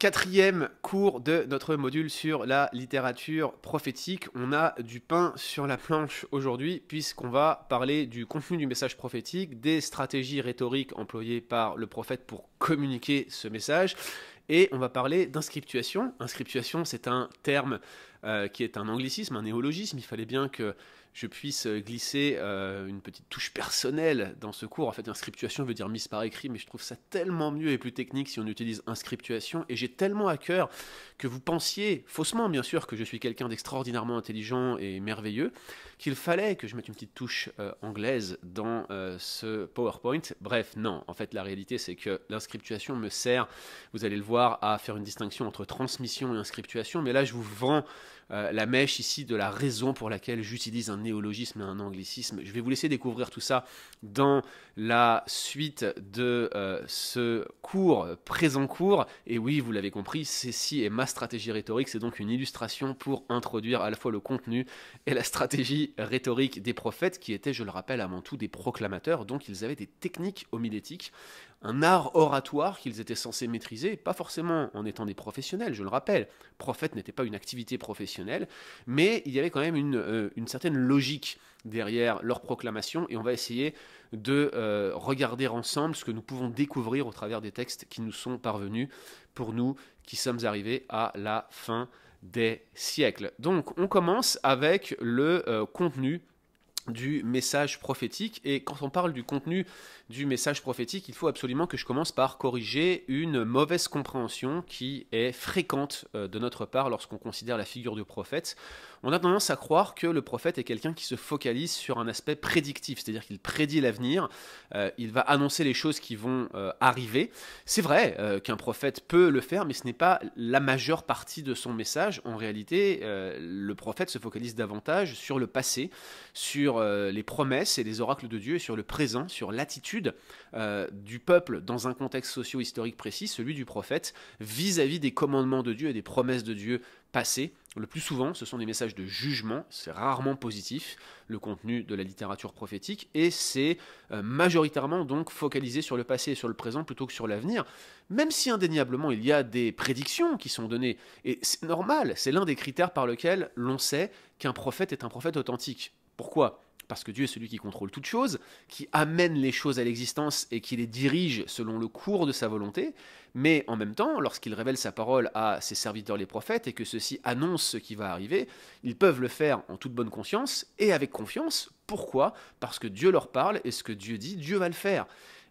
Quatrième cours de notre module sur la littérature prophétique. On a du pain sur la planche aujourd'hui puisqu'on va parler du contenu du message prophétique, des stratégies rhétoriques employées par le prophète pour communiquer ce message et on va parler d'inscriptuation. Inscriptuation, c'est un terme qui est un anglicisme, un néologisme. Il fallait bien que je puisse glisser une petite touche personnelle dans ce cours. En fait, inscriptuation veut dire mise par écrit, mais je trouve ça tellement mieux et plus technique si on utilise inscriptuation. Et j'ai tellement à cœur que vous pensiez, faussement bien sûr, que je suis quelqu'un d'extraordinairement intelligent et merveilleux, qu'il fallait que je mette une petite touche anglaise dans ce PowerPoint. Bref, non. En fait, la réalité, c'est que l'inscriptuation me sert, vous allez le voir, à faire une distinction entre transmission et inscriptuation. Mais là, je vous vends la mèche ici de la raison pour laquelle j'utilise un néologisme et un anglicisme. Je vais vous laisser découvrir tout ça dans la suite de ce cours, présent cours. Et oui, vous l'avez compris, ceci est ma stratégie rhétorique. C'est donc une illustration pour introduire à la fois le contenu et la stratégie rhétorique des prophètes qui étaient, je le rappelle, avant tout des proclamateurs. Donc ils avaient des techniques homilétiques, un art oratoire qu'ils étaient censés maîtriser, pas forcément en étant des professionnels, je le rappelle. Prophète n'était pas une activité professionnelle, mais il y avait quand même une certaine logique derrière leur proclamation, et on va essayer de regarder ensemble ce que nous pouvons découvrir au travers des textes qui nous sont parvenus, pour nous qui sommes arrivés à la fin des siècles. Donc on commence avec le contenu du message prophétique, et quand on parle du contenu du message prophétique, il faut absolument que je commence par corriger une mauvaise compréhension qui est fréquente de notre part lorsqu'on considère la figure du prophète. On a tendance à croire que le prophète est quelqu'un qui se focalise sur un aspect prédictif, c'est-à-dire qu'il prédit l'avenir, il va annoncer les choses qui vont arriver. C'est vrai qu'un prophète peut le faire, mais ce n'est pas la majeure partie de son message. En réalité, le prophète se focalise davantage sur le passé, sur les promesses et les oracles de Dieu, et sur le présent, sur l'attitude du peuple dans un contexte socio-historique précis, celui du prophète, vis-à-vis des commandements de Dieu et des promesses de Dieu passées. Le plus souvent, ce sont des messages de jugement, c'est rarement positif, le contenu de la littérature prophétique, et c'est majoritairement donc focalisé sur le passé et sur le présent plutôt que sur l'avenir, même si indéniablement il y a des prédictions qui sont données, et c'est normal, c'est l'un des critères par lequel l'on sait qu'un prophète est un prophète authentique. Pourquoi ? Parce que Dieu est celui qui contrôle toutes choses, qui amène les choses à l'existence et qui les dirige selon le cours de sa volonté, mais en même temps, lorsqu'il révèle sa parole à ses serviteurs les prophètes et que ceux-ci annoncent ce qui va arriver, ils peuvent le faire en toute bonne conscience et avec confiance. Pourquoi ? Parce que Dieu leur parle et ce que Dieu dit, Dieu va le faire.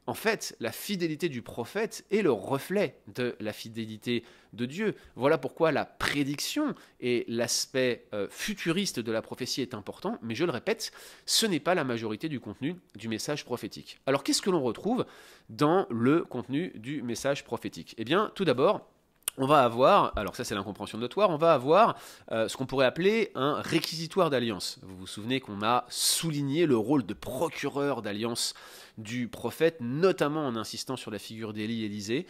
En fait, la fidélité du prophète est le reflet de la fidélité de Dieu. Voilà pourquoi la prédiction et l'aspect futuriste de la prophétie est important, mais je le répète, ce n'est pas la majorité du contenu du message prophétique. Alors qu'est-ce que l'on retrouve dans le contenu du message prophétique ? Eh bien, tout d'abord, on va avoir, alors ça c'est l'incompréhension notoire, on va avoir ce qu'on pourrait appeler un réquisitoire d'alliance. Vous vous souvenez qu'on a souligné le rôle de procureur d'alliance du prophète, notamment en insistant sur la figure d'Élie et Élisée,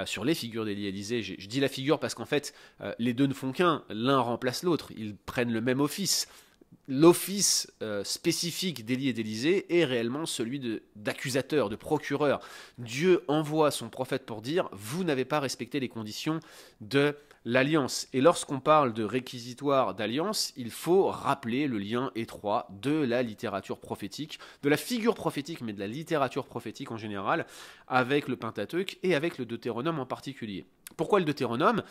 sur les figures d'Élie et Élisée. Je dis la figure parce qu'en fait, les deux ne font qu'un, l'un remplace l'autre, ils prennent le même office. L'office spécifique d'Élie et d'Élisée est réellement celui d'accusateur, de procureur. Dieu envoie son prophète pour dire « vous n'avez pas respecté les conditions de l'alliance ». Et lorsqu'on parle de réquisitoire d'alliance, il faut rappeler le lien étroit de la littérature prophétique, de la figure prophétique, mais de la littérature prophétique en général, avec le Pentateuque et avec le Deutéronome en particulier. Pourquoi le Deutéronome ?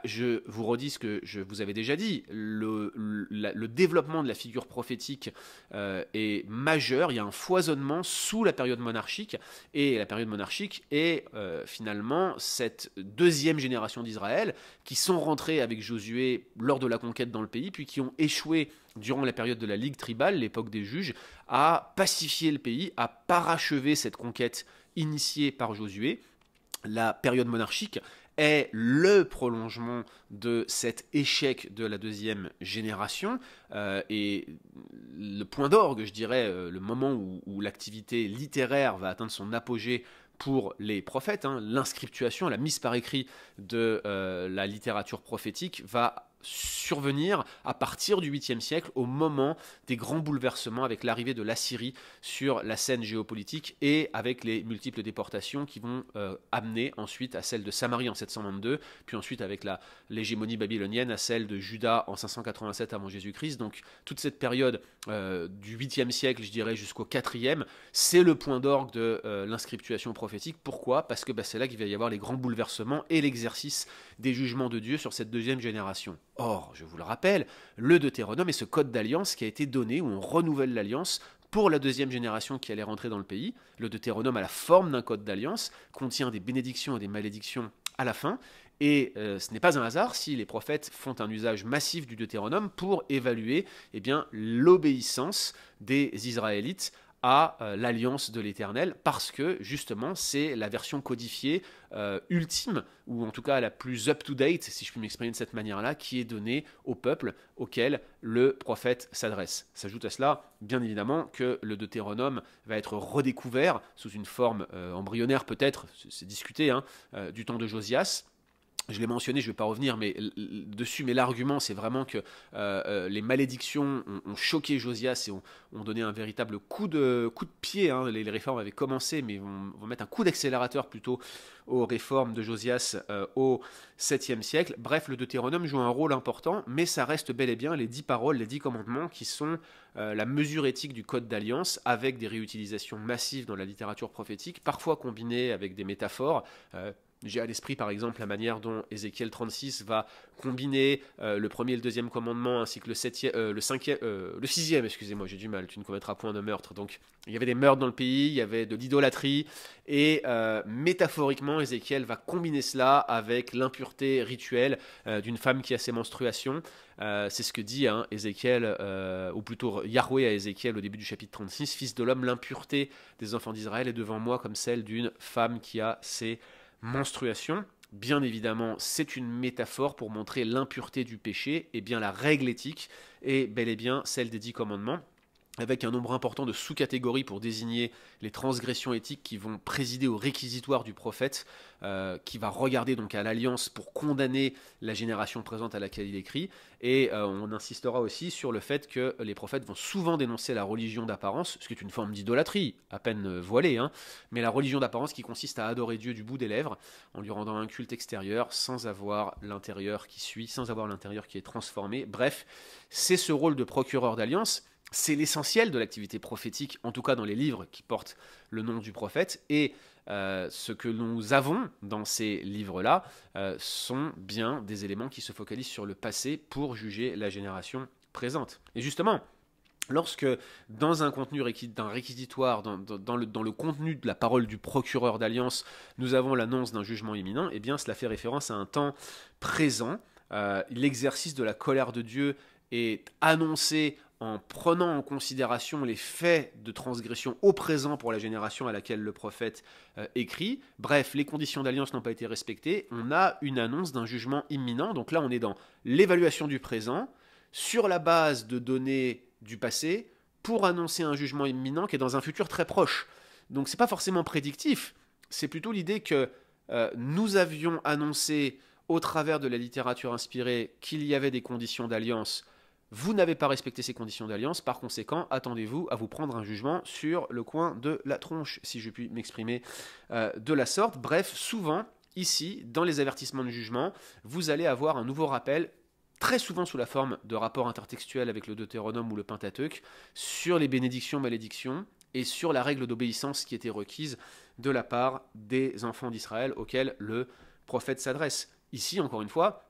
Je vous redis ce que je vous avais déjà dit. Le développement de la figure prophétique est majeur. Il y a un foisonnement sous la période monarchique. Et la période monarchique est finalement cette deuxième génération d'Israël qui sont rentrés avec Josué lors de la conquête dans le pays, puis qui ont échoué durant la période de la Ligue tribale, l'époque des juges, à pacifier le pays, à parachever cette conquête initiée par Josué. La période monarchique est le prolongement de cet échec de la deuxième génération et le point d'orgue, je dirais, le moment où l'activité littéraire va atteindre son apogée pour les prophètes, l'inscriptuation, la mise par écrit de la littérature prophétique va survenir à partir du 8e siècle, au moment des grands bouleversements avec l'arrivée de l'Assyrie sur la scène géopolitique et avec les multiples déportations qui vont amener ensuite à celle de Samarie en 722, puis ensuite avec l'hégémonie babylonienne à celle de Juda en 587 avant Jésus-Christ. Donc toute cette période du 8e siècle, je dirais, jusqu'au 4e, c'est le point d'orgue de l'inscriptuation prophétique. Pourquoi ? Parce que c'est là qu'il va y avoir les grands bouleversements et l'exercice des jugements de Dieu sur cette deuxième génération. Or, je vous le rappelle, le Deutéronome est ce code d'alliance qui a été donné, où on renouvelle l'alliance pour la deuxième génération qui allait rentrer dans le pays. Le Deutéronome a la forme d'un code d'alliance, contient des bénédictions et des malédictions à la fin, et ce n'est pas un hasard si les prophètes font un usage massif du Deutéronome pour évaluer l'obéissance des Israélites à l'alliance de l'Éternel, parce que justement c'est la version codifiée ultime, ou en tout cas la plus up-to-date, si je puis m'exprimer de cette manière-là, qui est donnée au peuple auquel le prophète s'adresse. S'ajoute à cela, bien évidemment, que le Deutéronome va être redécouvert sous une forme embryonnaire peut-être, c'est discuté, du temps de Josias. Je l'ai mentionné, je ne vais pas revenir dessus, mais l'argument, c'est vraiment que les malédictions ont choqué Josias et ont donné un véritable coup de pied. Les réformes avaient commencé, mais vont mettre un coup d'accélérateur plutôt aux réformes de Josias au 7e siècle. Bref, le Deutéronome joue un rôle important, mais ça reste bel et bien les 10 paroles, les 10 commandements qui sont la mesure éthique du code d'alliance, avec des réutilisations massives dans la littérature prophétique, parfois combinées avec des métaphores. J'ai à l'esprit par exemple la manière dont Ézéchiel 36 va combiner le premier et le deuxième commandement, ainsi que le sixième, excusez-moi, j'ai du mal, tu ne commettras point de meurtre. Donc il y avait des meurtres dans le pays, il y avait de l'idolâtrie, et métaphoriquement Ézéchiel va combiner cela avec l'impureté rituelle d'une femme qui a ses menstruations. C'est ce que dit Ézéchiel, ou plutôt Yahweh à Ézéchiel au début du chapitre 36, « Fils de l'homme, l'impureté des enfants d'Israël est devant moi comme celle d'une femme qui a ses menstruation ». Bien évidemment, c'est une métaphore pour montrer l'impureté du péché, et bien la règle éthique est bel et bien celle des 10 commandements, avec un nombre important de sous-catégories pour désigner les transgressions éthiques qui vont présider au réquisitoire du prophète, qui va regarder donc à l'alliance pour condamner la génération présente à laquelle il écrit. Et on insistera aussi sur le fait que les prophètes vont souvent dénoncer la religion d'apparence, ce qui est une forme d'idolâtrie, à peine voilée, mais la religion d'apparence qui consiste à adorer Dieu du bout des lèvres, en lui rendant un culte extérieur, sans avoir l'intérieur qui suit, sans avoir l'intérieur qui est transformé. Bref, c'est ce rôle de procureur d'alliance. C'est l'essentiel de l'activité prophétique, en tout cas dans les livres qui portent le nom du prophète, et ce que nous avons dans ces livres-là sont bien des éléments qui se focalisent sur le passé pour juger la génération présente. Et justement, lorsque dans un contenu d'un réquisitoire, dans le contenu de la parole du procureur d'alliance, nous avons l'annonce d'un jugement imminent, eh bien cela fait référence à un temps présent. L'exercice de la colère de Dieu est annoncé en prenant en considération les faits de transgression au présent pour la génération à laquelle le prophète écrit. Bref, les conditions d'alliance n'ont pas été respectées. On a une annonce d'un jugement imminent. Donc là, on est dans l'évaluation du présent, sur la base de données du passé, pour annoncer un jugement imminent qui est dans un futur très proche. Donc c'est pas forcément prédictif, c'est plutôt l'idée que nous avions annoncé au travers de la littérature inspirée qu'il y avait des conditions d'alliance. Vous n'avez pas respecté ces conditions d'alliance, par conséquent, attendez-vous à vous prendre un jugement sur le coin de la tronche, si je puis m'exprimer de la sorte. Bref, souvent, ici, dans les avertissements de jugement, vous allez avoir un nouveau rappel, très souvent sous la forme de rapports intertextuels avec le Deutéronome ou le Pentateuque, sur les bénédictions, malédictions, et sur la règle d'obéissance qui était requise de la part des enfants d'Israël auxquels le prophète s'adresse. Ici, encore une fois,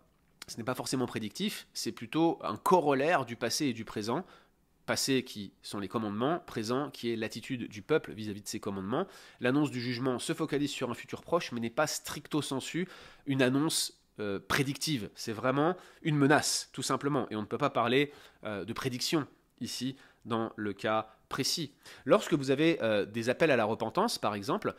ce n'est pas forcément prédictif, c'est plutôt un corollaire du passé et du présent. Passé qui sont les commandements, présent qui est l'attitude du peuple vis-à-vis de ces commandements. L'annonce du jugement se focalise sur un futur proche, mais n'est pas stricto sensu une annonce prédictive. C'est vraiment une menace, tout simplement. Et on ne peut pas parler de prédiction ici, dans le cas précis. Lorsque vous avez des appels à la repentance, par exemple,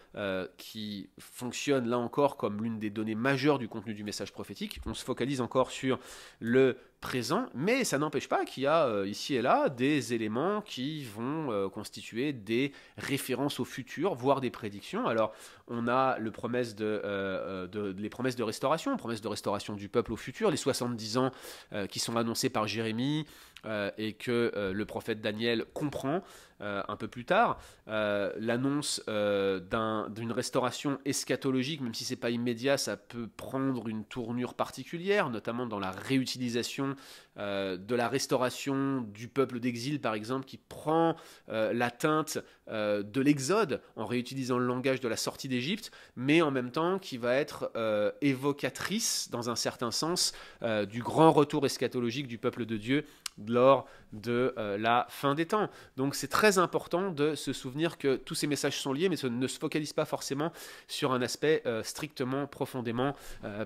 qui fonctionnent là encore comme l'une des données majeures du contenu du message prophétique, on se focalise encore sur le présent, mais ça n'empêche pas qu'il y a ici et là des éléments qui vont constituer des références au futur, voire des prédictions. Alors, on a les promesses de restauration du peuple au futur, les 70 ans qui sont annoncés par Jérémie et que le prophète Daniel comprend un peu plus tard. L'annonce d'une restauration eschatologique, même si ce n'est pas immédiat, ça peut prendre une tournure particulière, notamment dans la réutilisation de la restauration du peuple d'exil, par exemple, qui prend la teinte de l'exode en réutilisant le langage de la sortie d'Égypte, mais en même temps qui va être évocatrice, dans un certain sens, du grand retour eschatologique du peuple de Dieu lors de la fin des temps. Donc c'est très important de se souvenir que tous ces messages sont liés, mais ne se focalise pas forcément sur un aspect strictement, profondément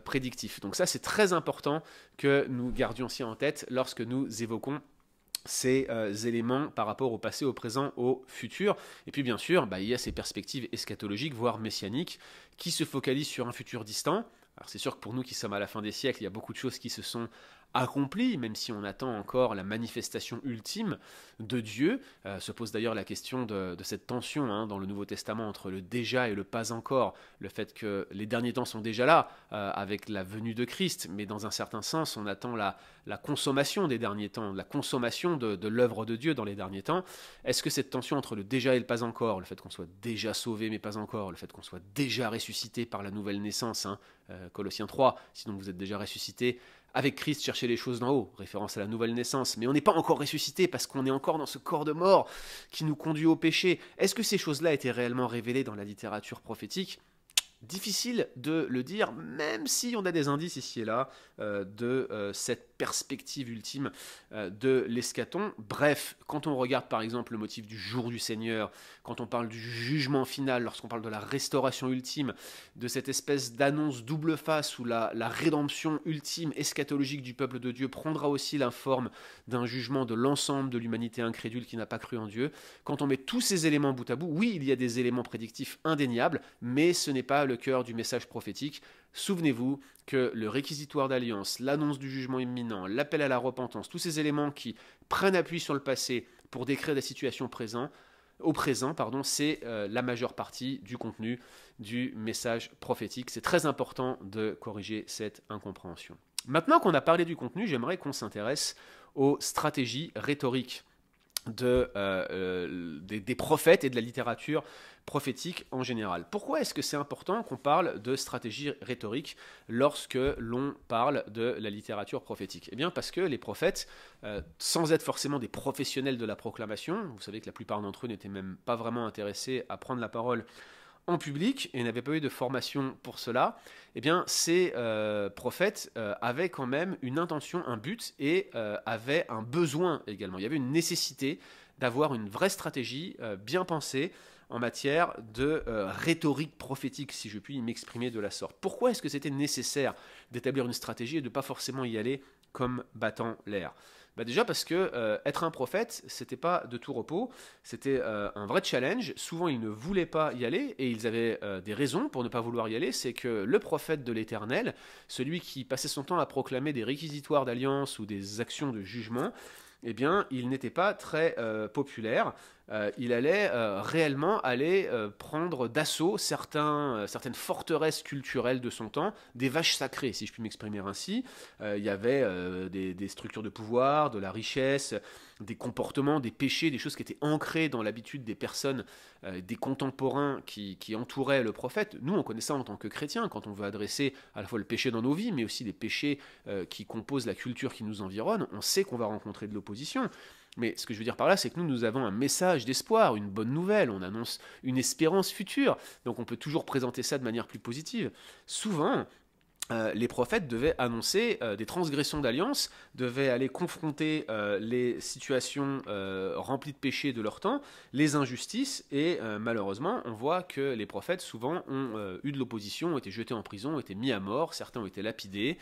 prédictif. Donc ça, c'est très important que nous gardions aussi en tête lorsque nous évoquons ces éléments par rapport au passé, au présent, au futur. Et puis bien sûr, il y a ces perspectives eschatologiques, voire messianiques, qui se focalisent sur un futur distant. Alors c'est sûr que pour nous qui sommes à la fin des siècles, il y a beaucoup de choses qui se sont accomplies, même si on attend encore la manifestation ultime de Dieu. Se pose d'ailleurs la question de cette tension dans le Nouveau Testament entre le déjà et le pas encore, le fait que les derniers temps sont déjà là avec la venue de Christ, mais dans un certain sens on attend la consommation des derniers temps, la consommation de l'œuvre de Dieu dans les derniers temps. Est-ce que cette tension entre le déjà et le pas encore, le fait qu'on soit déjà sauvé mais pas encore, le fait qu'on soit déjà ressuscité par la nouvelle naissance, Colossiens 3, sinon vous êtes déjà ressuscité avec Christ, cherchez les choses d'en haut, référence à la nouvelle naissance, mais on n'est pas encore ressuscité parce qu'on est encore dans ce corps de mort qui nous conduit au péché. Est-ce que ces choses-là étaient réellement révélées dans la littérature prophétique ? Difficile de le dire, même si on a des indices ici et là de cette perspective ultime de l'eschaton. Bref, quand on regarde par exemple le motif du jour du Seigneur, quand on parle du jugement final, lorsqu'on parle de la restauration ultime, de cette espèce d'annonce double face où la rédemption ultime eschatologique du peuple de Dieu prendra aussi la forme d'un jugement de l'ensemble de l'humanité incrédule qui n'a pas cru en Dieu, quand on met tous ces éléments bout à bout, oui, il y a des éléments prédictifs indéniables, mais ce n'est pas le cœur du message prophétique. Souvenez-vous que le réquisitoire d'alliance, l'annonce du jugement imminent, l'appel à la repentance, tous ces éléments qui prennent appui sur le passé pour décrire la situation au présent, c'est la majeure partie du contenu du message prophétique. C'est très important de corriger cette incompréhension. Maintenant qu'on a parlé du contenu, j'aimerais qu'on s'intéresse aux stratégies rhétoriques des prophètes et de la littérature prophétique en général. Pourquoi est-ce que c'est important qu'on parle de stratégie rhétorique lorsque l'on parle de la littérature prophétique ? Eh bien parce que les prophètes, sans être forcément des professionnels de la proclamation, vous savez que la plupart d'entre eux n'étaient même pas vraiment intéressés à prendre la parole en public et n'avaient pas eu de formation pour cela, eh bien ces prophètes avaient quand même une intention, un but et avaient un besoin également. Il y avait une nécessité d'avoir une vraie stratégie bien pensée en matière de rhétorique prophétique, si je puis m'exprimer de la sorte. Pourquoi est-ce que c'était nécessaire d'établir une stratégie et de ne pas forcément y aller comme battant l'air ? Déjà parce que être un prophète, c'était pas de tout repos, c'était un vrai challenge. Souvent, ils ne voulaient pas y aller et ils avaient des raisons pour ne pas vouloir y aller. C'est que le prophète de l'Éternel, celui qui passait son temps à proclamer des réquisitoires d'alliance ou des actions de jugement, eh bien, il n'était pas très populaire. Il allait réellement prendre d'assaut certaines forteresses culturelles de son temps, des vaches sacrées, si je puis m'exprimer ainsi. Il y avait des structures de pouvoir, de la richesse, des comportements, des péchés, des choses qui étaient ancrées dans l'habitude des personnes, des contemporains qui entouraient le prophète. Nous, on connaît ça en tant que chrétiens, quand on veut adresser à la fois le péché dans nos vies, mais aussi les péchés qui composent la culture qui nous environne, on sait qu'on va rencontrer de l'opposition. Mais ce que je veux dire par là, c'est que nous avons un message d'espoir, une bonne nouvelle, on annonce une espérance future, donc on peut toujours présenter ça de manière plus positive. Souvent, les prophètes devaient annoncer des transgressions d'alliance, devaient aller confronter les situations remplies de péchés de leur temps, les injustices, et malheureusement, on voit que les prophètes, souvent, ont eu de l'opposition, ont été jetés en prison, ont été mis à mort, certains ont été lapidés,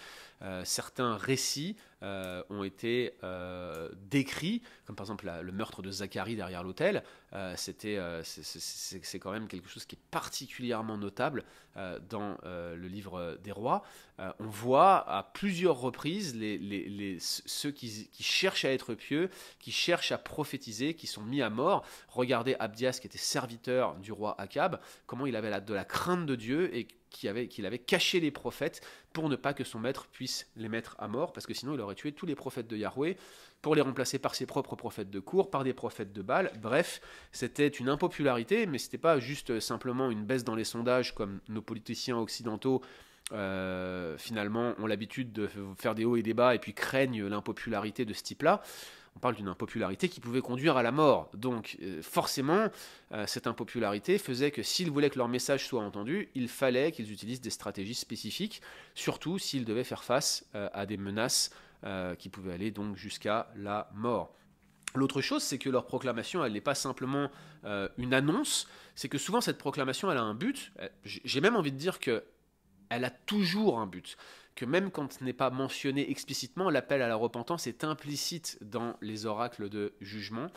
certains récits ont été décrits, comme par exemple le meurtre de Zacharie derrière l'autel. C'est quand même quelque chose qui est particulièrement notable dans le livre des rois. On voit à plusieurs reprises ceux qui cherchent à être pieux, qui cherchent à prophétiser, qui sont mis à mort. Regardez Abdias, qui était serviteur du roi Akab, comment il avait de la crainte de Dieu et qu'il avait caché les prophètes pour ne pas que son maître puisse les mettre à mort, parce que sinon il aurait tué tous les prophètes de Yahweh pour les remplacer par ses propres prophètes de cour, par des prophètes de Baal. Bref, c'était une impopularité, mais c'était pas juste simplement une baisse dans les sondages comme nos politiciens occidentaux finalement ont l'habitude de faire des hauts et des bas et puis craignent l'impopularité de ce type-là. On parle d'une impopularité qui pouvait conduire à la mort. Donc forcément, cette impopularité faisait que s'ils voulaient que leur message soit entendu, il fallait qu'ils utilisent des stratégies spécifiques, surtout s'ils devaient faire face à des menaces qui pouvaient aller donc jusqu'à la mort. L'autre chose, c'est que leur proclamation, elle n'est pas simplement une annonce, c'est que souvent cette proclamation, elle a un but. J'ai même envie de dire que elle a toujours un but, que même quand ce n'est pas mentionné explicitement, l'appel à la repentance est implicite dans les oracles de jugement.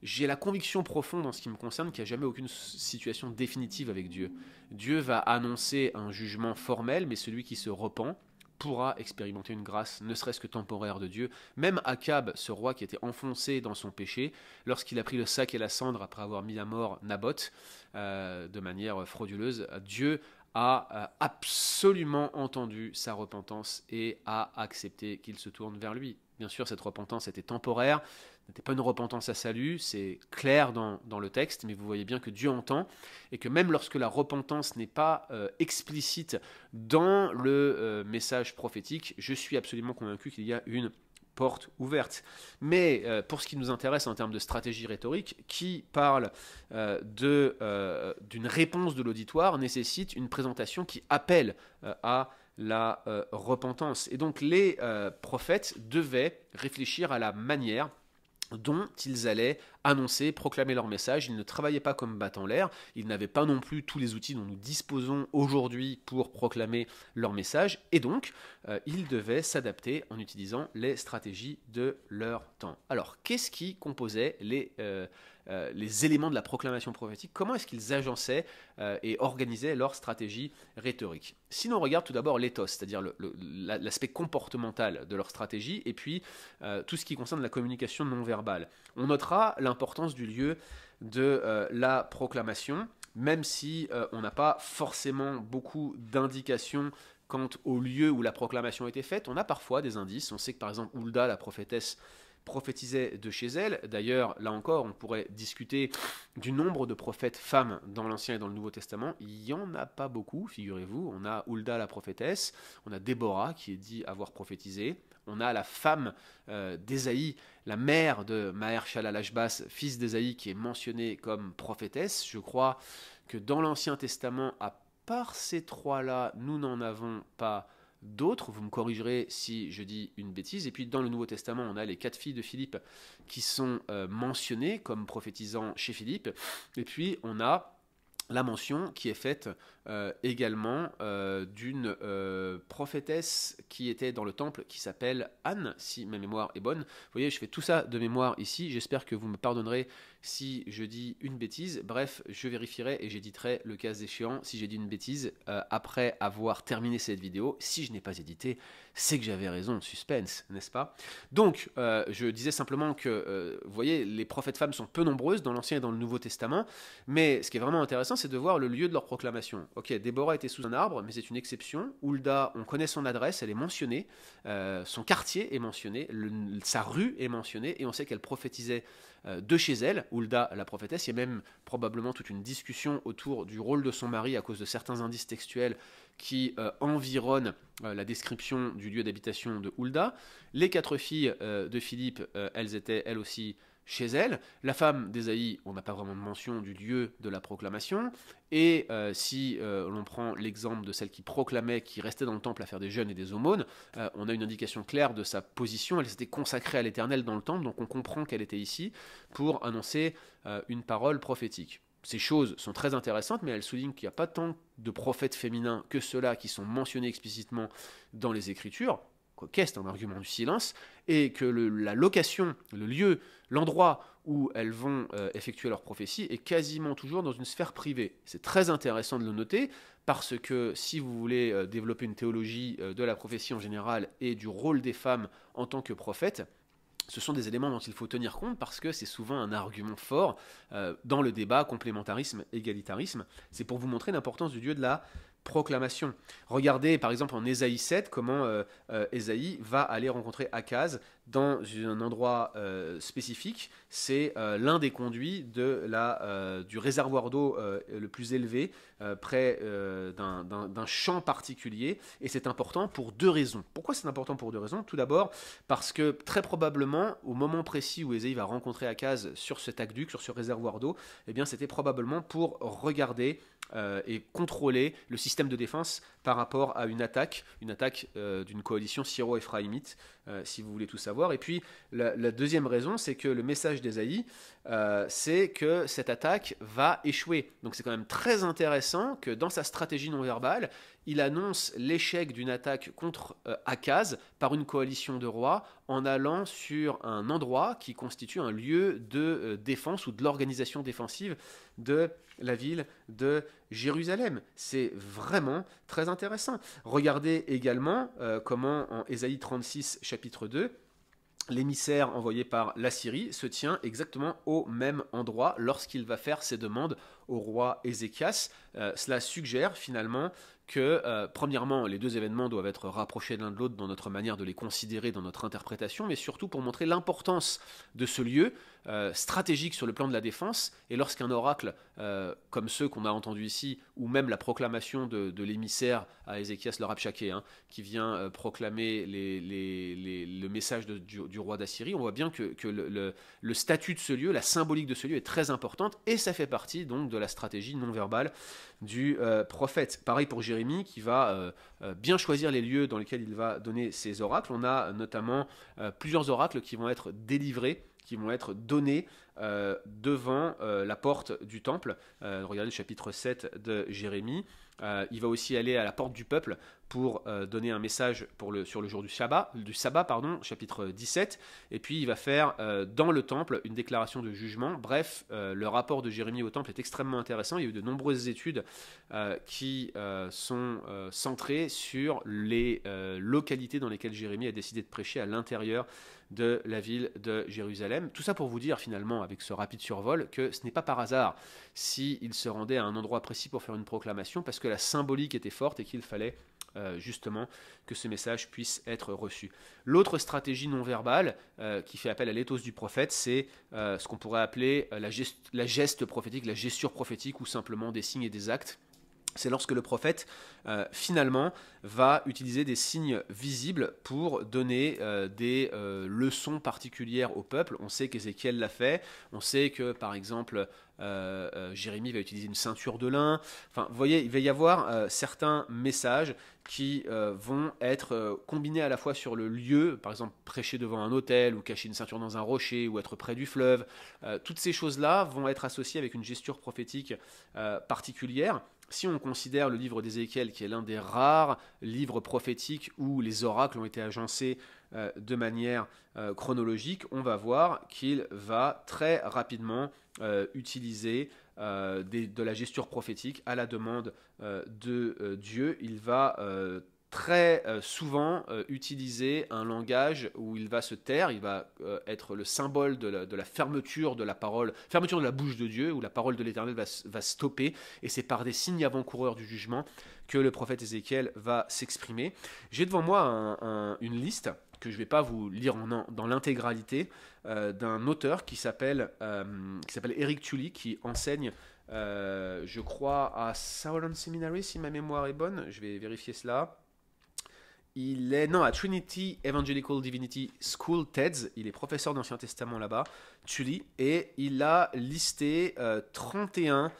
J'ai la conviction profonde en ce qui me concerne qu'il n'y a jamais aucune situation définitive avec Dieu. Dieu va annoncer un jugement formel, mais celui qui se repent pourra expérimenter une grâce, ne serait-ce que temporaire de Dieu. Même Akab, ce roi qui était enfoncé dans son péché, lorsqu'il a pris le sac et la cendre après avoir mis à mort Naboth de manière frauduleuse, Dieu a absolument entendu sa repentance et a accepté qu'il se tourne vers lui. Bien sûr, cette repentance était temporaire, n'était pas une repentance à salut, c'est clair dans le texte, mais vous voyez bien que Dieu entend, et que même lorsque la repentance n'est pas explicite dans le message prophétique, je suis absolument convaincu qu'il y a une porte ouverte. Mais pour ce qui nous intéresse en termes de stratégie rhétorique, qui parle d'une réponse de l'auditoire nécessite une présentation qui appelle à la repentance. Et donc les prophètes devaient réfléchir à la manière dont ils allaient annoncer, proclamer leur message. Ils ne travaillaient pas comme battant l'air, ils n'avaient pas non plus tous les outils dont nous disposons aujourd'hui pour proclamer leur message, et donc ils devaient s'adapter en utilisant les stratégies de leur temps. Alors, qu'est-ce qui composait les éléments de la proclamation prophétique? Comment est-ce qu'ils agençaient et organisaient leur stratégie rhétorique? Si l'on regarde tout d'abord l'éthos, c'est-à-dire l'aspect comportemental de leur stratégie, et puis tout ce qui concerne la communication non verbale, on notera l'importance du lieu de la proclamation, même si on n'a pas forcément beaucoup d'indications quant au lieu où la proclamation a été faite. On a parfois des indices. On sait que par exemple Hulda, la prophétesse, prophétisait de chez elle. D'ailleurs, là encore, on pourrait discuter du nombre de prophètes femmes dans l'Ancien et dans le Nouveau Testament. Il n'y en a pas beaucoup, figurez-vous. On a Hulda, la prophétesse, on a Déborah, qui est dit avoir prophétisé, on a la femme d'Ésaïe, la mère de Maher-Shalal-Ashbas, fils d'Ésaïe, qui est mentionnée comme prophétesse. Je crois que dans l'Ancien Testament, à part ces trois-là, nous n'en avons pas d'autres. Vous me corrigerez si je dis une bêtise. Et puis dans le Nouveau Testament, on a les 4 filles de Philippe qui sont mentionnées comme prophétisant chez Philippe. Et puis on a la mention qui est faite également d'une prophétesse qui était dans le temple, qui s'appelle Anne, si ma mémoire est bonne. Vous voyez, je fais tout ça de mémoire ici. J'espère que vous me pardonnerez si je dis une bêtise. Bref, je vérifierai et j'éditerai le cas échéant si j'ai dit une bêtise après avoir terminé cette vidéo. Si je n'ai pas édité, c'est que j'avais raison. Suspense, n'est-ce pas? Donc, je disais simplement que, vous voyez, les prophètes femmes sont peu nombreuses dans l'Ancien et dans le Nouveau Testament, mais ce qui est vraiment intéressant, c'est de voir le lieu de leur proclamation. Ok, Déborah était sous un arbre, mais c'est une exception. Hulda, on connaît son adresse, elle est mentionnée, son quartier est mentionné, sa rue est mentionnée, et on sait qu'elle prophétisait de chez elle, Hulda, la prophétesse. Il y a même probablement toute une discussion autour du rôle de son mari à cause de certains indices textuels qui environnent la description du lieu d'habitation de Hulda. Les 4 filles de Philippe, elles étaient elles aussi chez elle. La femme d'Ésaïe, on n'a pas vraiment de mention du lieu de la proclamation. Et si l'on prend l'exemple de celle qui proclamait, qui restait dans le temple à faire des jeûnes et des aumônes, on a une indication claire de sa position. Elle s'était consacrée à l'Éternel dans le temple, donc on comprend qu'elle était ici pour annoncer une parole prophétique. Ces choses sont très intéressantes, mais elles soulignent qu'il n'y a pas tant de prophètes féminins que ceux-là qui sont mentionnés explicitement dans les Écritures. Quoique c'est un argument du silence, et que la location, le lieu, l'endroit où elles vont effectuer leur prophétie est quasiment toujours dans une sphère privée. C'est très intéressant de le noter, parce que si vous voulez développer une théologie de la prophétie en général et du rôle des femmes en tant que prophètes, ce sont des éléments dont il faut tenir compte parce que c'est souvent un argument fort dans le débat complémentarisme-égalitarisme. C'est pour vous montrer l'importance du lieu de la proclamation. Regardez par exemple en Ésaïe 7 comment Ésaïe va aller rencontrer Akaz dans un endroit spécifique. C'est l'un des conduits du réservoir d'eau le plus élevé près d'un champ particulier, et c'est important pour deux raisons. Pourquoi c'est important pour deux raisons? Tout d'abord parce que très probablement au moment précis où Ésaïe va rencontrer Akaz sur cet aqueduc, sur ce réservoir d'eau, eh bien c'était probablement pour regarder et contrôler le système de défense par rapport à une attaque d'une coalition syro-éphraïmite, si vous voulez tout savoir. Et puis la deuxième raison, c'est que le message d'Ésaïe, c'est que cette attaque va échouer. Donc c'est quand même très intéressant que dans sa stratégie non verbale, il annonce l'échec d'une attaque contre Akaz par une coalition de rois en allant sur un endroit qui constitue un lieu de défense ou de l'organisation défensive de la ville de Jérusalem. C'est vraiment très intéressant. Regardez également comment en Ésaïe 36, chapitre 2, l'émissaire envoyé par l'Assyrie se tient exactement au même endroit lorsqu'il va faire ses demandes au roi Ézéchias. Cela suggère finalement que, premièrement, les deux événements doivent être rapprochés l'un de l'autre dans notre manière de les considérer, dans notre interprétation, mais surtout pour montrer l'importance de ce lieu stratégique sur le plan de la défense. Et lorsqu'un oracle, comme ceux qu'on a entendus ici, ou même la proclamation de l'émissaire à Ézéchias le Rabshakeh, qui vient proclamer le message du roi d'Assyrie, on voit bien que le statut de ce lieu, la symbolique de ce lieu est très importante, et ça fait partie donc de la stratégie non verbale du prophète. Pareil pour Jérémie qui va bien choisir les lieux dans lesquels il va donner ses oracles. On a notamment plusieurs oracles qui vont être délivrés, qui vont être donnés devant la porte du temple. Regardez le chapitre 7 de Jérémie. Il va aussi aller à la porte du peuple pour donner un message sur le jour du sabbat, chapitre 17, et puis il va faire dans le temple une déclaration de jugement. Bref, le rapport de Jérémie au temple est extrêmement intéressant. Il y a eu de nombreuses études qui sont centrées sur les localités dans lesquelles Jérémie a décidé de prêcher à l'intérieur de la ville de Jérusalem. Tout ça pour vous dire finalement, avec ce rapide survol, que ce n'est pas par hasard s'il se rendait à un endroit précis pour faire une proclamation, parce que la symbolique était forte et qu'il fallait justement que ce message puisse être reçu. L'autre stratégie non verbale qui fait appel à l'éthos du prophète, c'est ce qu'on pourrait appeler la geste prophétique, la gesture prophétique, ou simplement des signes et des actes. C'est lorsque le prophète, finalement, va utiliser des signes visibles pour donner des leçons particulières au peuple. On sait qu'Ézéchiel l'a fait, on sait que, par exemple, Jérémie va utiliser une ceinture de lin. Enfin, vous voyez, il va y avoir certains messages qui vont être combinés à la fois sur le lieu, par exemple prêcher devant un autel, ou cacher une ceinture dans un rocher, ou être près du fleuve. Toutes ces choses-là vont être associées avec une gesture prophétique particulière. Si on considère le livre d'Ézéchiel, qui est l'un des rares livres prophétiques où les oracles ont été agencés de manière chronologique, on va voir qu'il va très rapidement utiliser de la gesture prophétique à la demande de Dieu. Il va très souvent utiliser un langage où il va se taire, il va être le symbole de la fermeture de la parole, fermeture de la bouche de Dieu, où la parole de l'Éternel va stopper, et c'est par des signes avant-coureurs du jugement que le prophète Ézéchiel va s'exprimer. J'ai devant moi une liste que je ne vais pas vous lire dans l'intégralité, d'un auteur qui s'appelle Eric Tully, qui enseigne je crois à Southern Seminary, si ma mémoire est bonne, je vais vérifier cela. Il est à Trinity Evangelical Divinity School, TEDS. Il est professeur d'Ancien Testament là-bas, Tully, et il a listé 31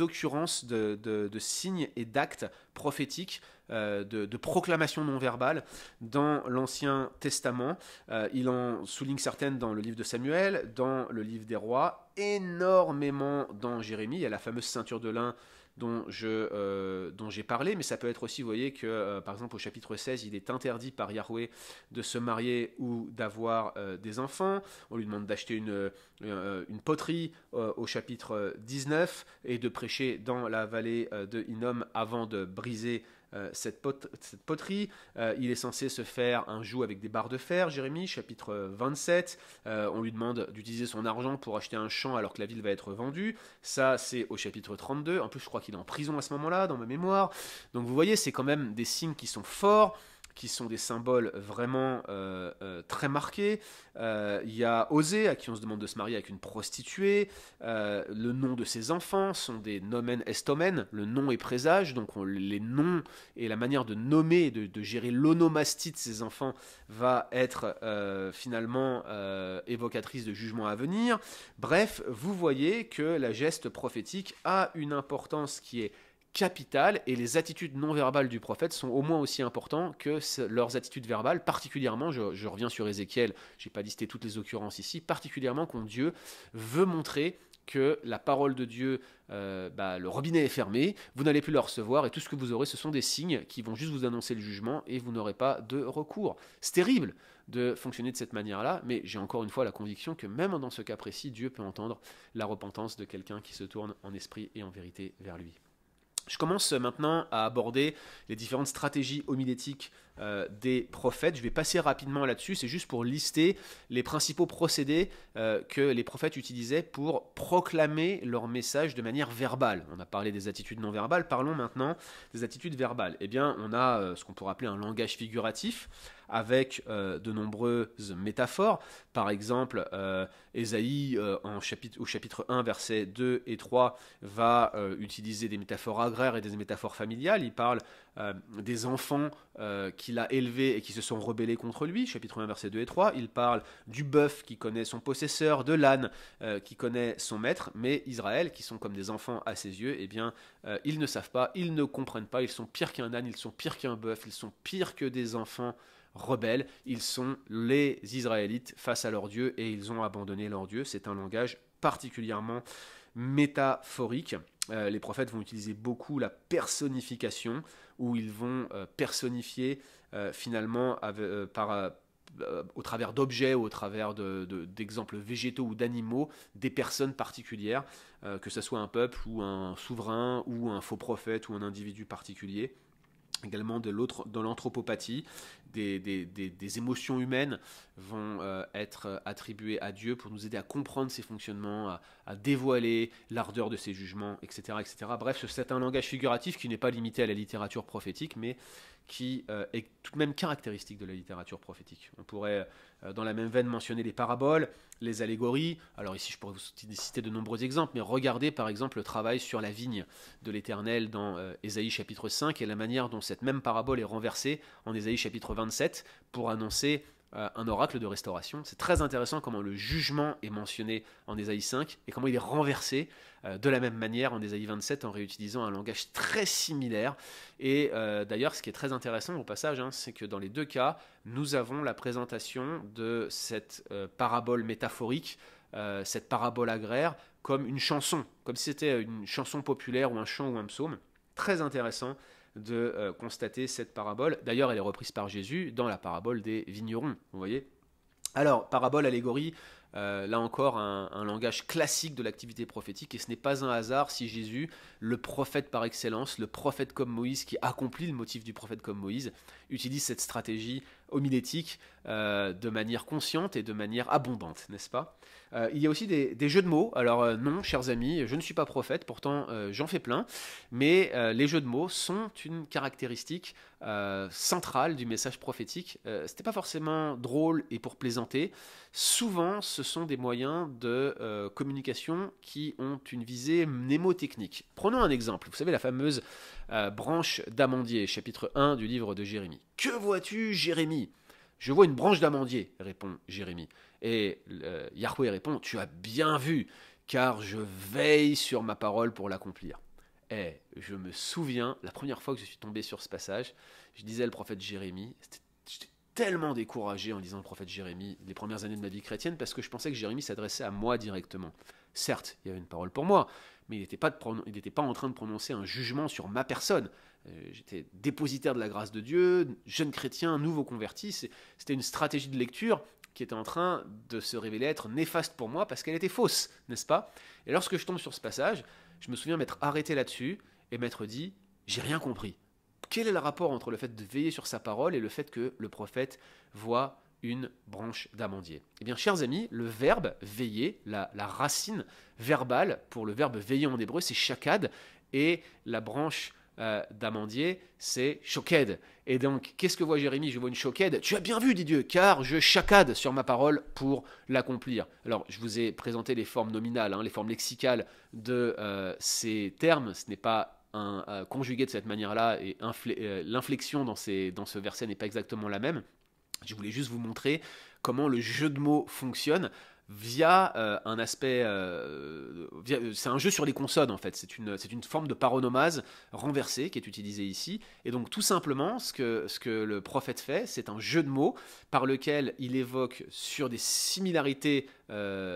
occurrences de signes et d'actes prophétiques, de proclamations non verbales dans l'Ancien Testament. Il en souligne certaines dans le livre de Samuel, dans le livre des rois, énormément dans Jérémie. Il y a la fameuse ceinture de lin dont j'ai parlé, mais ça peut être aussi, vous voyez, que par exemple au chapitre 16, il est interdit par Yahweh de se marier ou d'avoir des enfants. On lui demande d'acheter une poterie au chapitre 19 et de prêcher dans la vallée de Hinnom avant de briser cette poterie. Il est censé se faire un joug avec des barres de fer, Jérémie, chapitre 27. On lui demande d'utiliser son argent pour acheter un champ alors que la ville va être vendue. Ça, c'est au chapitre 32. En plus, je crois qu'il est en prison à ce moment-là, dans ma mémoire. Donc vous voyez, c'est quand même des signes qui sont forts, qui sont des symboles vraiment très marqués. Il y a Osée, à qui on se demande de se marier avec une prostituée. Le nom de ses enfants sont des nomen est omen, le nom et présage. Donc les noms et la manière de nommer, de gérer l'onomastie de ses enfants va être finalement évocatrice de jugements à venir. Bref, vous voyez que la geste prophétique a une importance qui est capitale, et les attitudes non verbales du prophète sont au moins aussi importantes que leurs attitudes verbales, particulièrement, je reviens sur Ézéchiel, je n'ai pas listé toutes les occurrences ici, particulièrement quand Dieu veut montrer que la parole de Dieu, le robinet est fermé, vous n'allez plus le recevoir, et tout ce que vous aurez, ce sont des signes qui vont juste vous annoncer le jugement, et vous n'aurez pas de recours. C'est terrible de fonctionner de cette manière-là, mais j'ai encore une fois la conviction que même dans ce cas précis, Dieu peut entendre la repentance de quelqu'un qui se tourne en esprit et en vérité vers lui. Je commence maintenant à aborder les différentes stratégies homilétiques des prophètes. Je vais passer rapidement là-dessus, c'est juste pour lister les principaux procédés que les prophètes utilisaient pour proclamer leur message de manière verbale. On a parlé des attitudes non verbales, parlons maintenant des attitudes verbales. Eh bien, on a ce qu'on pourrait appeler un langage figuratif, avec de nombreuses métaphores. Par exemple, Ésaïe, au chapitre 1, versets 2 et 3, va utiliser des métaphores agraires et des métaphores familiales. Il parle des enfants qu'il a élevés et qui se sont rebellés contre lui, chapitre 1, versets 2 et 3. Il parle du bœuf qui connaît son possesseur, de l'âne qui connaît son maître, mais Israël, qui sont comme des enfants à ses yeux, eh bien, ils ne savent pas, ils ne comprennent pas, ils sont pires qu'un âne, ils sont pires qu'un bœuf, ils sont pires que des enfants rebelles, ils sont les Israélites face à leur Dieu et ils ont abandonné leur Dieu. C'est un langage particulièrement métaphorique. Les prophètes vont utiliser beaucoup la personnification, où ils vont personnifier finalement au travers d'objets ou au travers d'exemples végétaux ou d'animaux, des personnes particulières, que ce soit un peuple ou un souverain ou un faux prophète ou un individu particulier. Également de l'anthropopathie, des émotions humaines vont être attribuées à Dieu pour nous aider à comprendre ses fonctionnements, à dévoiler l'ardeur de ses jugements, etc., etc. Bref, c'est un langage figuratif qui n'est pas limité à la littérature prophétique, mais qui est tout de même caractéristique de la littérature prophétique. On pourrait, dans la même veine, mentionner les paraboles, les allégories. Alors ici, je pourrais vous citer de nombreux exemples, mais regardez par exemple le travail sur la vigne de l'Éternel dans Ésaïe chapitre 5 et la manière dont cette même parabole est renversée en Ésaïe chapitre 27 pour annoncer un oracle de restauration. C'est très intéressant comment le jugement est mentionné en Ésaïe 5 et comment il est renversé de la même manière en Ésaïe 27 en réutilisant un langage très similaire. Et d'ailleurs, ce qui est très intéressant au passage, c'est que dans les deux cas, nous avons la présentation de cette parabole métaphorique, cette parabole agraire, comme une chanson, comme si c'était une chanson populaire ou un chant ou un psaume. Très intéressant de constater cette parabole. D'ailleurs, elle est reprise par Jésus dans la parabole des vignerons, vous voyez. Alors, parabole, allégorie, là encore, un langage classique de l'activité prophétique, et ce n'est pas un hasard si Jésus, le prophète par excellence, le prophète comme Moïse, qui accomplit le motif du prophète comme Moïse, utilise cette stratégie homilétique de manière consciente et de manière abondante, n'est-ce pas ? Il y a aussi des jeux de mots. Alors non, chers amis, je ne suis pas prophète, pourtant j'en fais plein, mais les jeux de mots sont une caractéristique centrale du message prophétique. Ce n'est pas forcément drôle et pour plaisanter. Souvent, ce sont des moyens de communication qui ont une visée mnémotechnique. Prenons un exemple. Vous savez, la fameuse Branche d'amandier, chapitre 1 du livre de Jérémie. Que vois-tu, Jérémie? Je vois une branche d'amandier, répond Jérémie. Et Yahweh répond, tu as bien vu, car je veille sur ma parole pour l'accomplir. Et je me souviens, la première fois que je suis tombé sur ce passage, je disais le prophète Jérémie, j'étais tellement découragé en lisant le prophète Jérémie les premières années de ma vie chrétienne, parce que je pensais que Jérémie s'adressait à moi directement. Certes, il y avait une parole pour moi, mais il n'était pas en train de prononcer un jugement sur ma personne. J'étais dépositaire de la grâce de Dieu, jeune chrétien, nouveau converti. C'était une stratégie de lecture qui était en train de se révéler être néfaste pour moi parce qu'elle était fausse, n'est-ce pas? Et lorsque je tombe sur ce passage, je me souviens m'être arrêté là-dessus et m'être dit, j'ai rien compris. Quel est le rapport entre le fait de veiller sur sa parole et le fait que le prophète voit une branche d'amandier? Eh bien, chers amis, le verbe veiller, la racine verbale pour le verbe veiller en hébreu, c'est shakad, et la branche d'amandier, c'est shoked. Et donc, qu'est-ce que voit Jérémie? Je vois une shoked. Tu as bien vu, dit Dieu, car je shakad sur ma parole pour l'accomplir. Alors, je vous ai présenté les formes nominales, les formes lexicales de ces termes. Ce n'est pas conjugué de cette manière-là, et l'inflexion dans ce verset n'est pas exactement la même. Je voulais juste vous montrer comment le jeu de mots fonctionne via un aspect... c'est un jeu sur les consonnes en fait, c'est une forme de paronomase renversée qui est utilisée ici, et donc tout simplement ce que le prophète fait, c'est un jeu de mots par lequel il évoque sur des similarités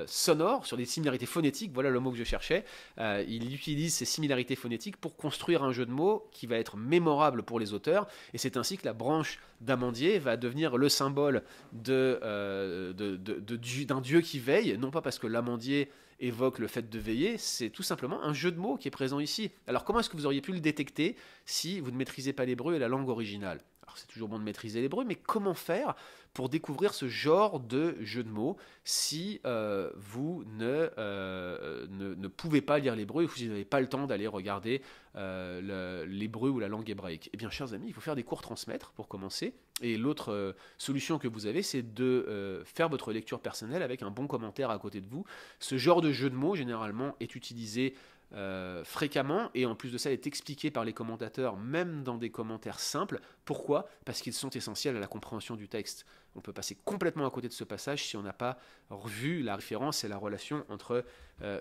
sonores, sur des similarités phonétiques, voilà le mot que je cherchais, il utilise ces similarités phonétiques pour construire un jeu de mots qui va être mémorable pour les auteurs, et c'est ainsi que la branche d'amandier va devenir le symbole d'un Dieu qui veille, non pas parce que l'amandier évoque le fait de veiller, c'est tout simplement un jeu de mots qui est présent ici. Alors comment est-ce que vous auriez pu le détecter si vous ne maîtrisez pas l'hébreu et la langue originale? Alors c'est toujours bon de maîtriser l'hébreu, mais comment faire pour découvrir ce genre de jeu de mots si vous ne pouvez pas lire l'hébreu et que vous n'avez pas le temps d'aller regarder l'hébreu ou la langue hébraïque? Eh bien, chers amis, il faut faire des cours transmettre pour commencer. Et l'autre solution que vous avez, c'est de faire votre lecture personnelle avec un bon commentaire à côté de vous. Ce genre de jeu de mots, généralement, est utilisé fréquemment, et en plus de ça, est expliqué par les commentateurs, même dans des commentaires simples. Pourquoi? Parce qu'ils sont essentiels à la compréhension du texte. On peut passer complètement à côté de ce passage si on n'a pas revu la référence et la relation entre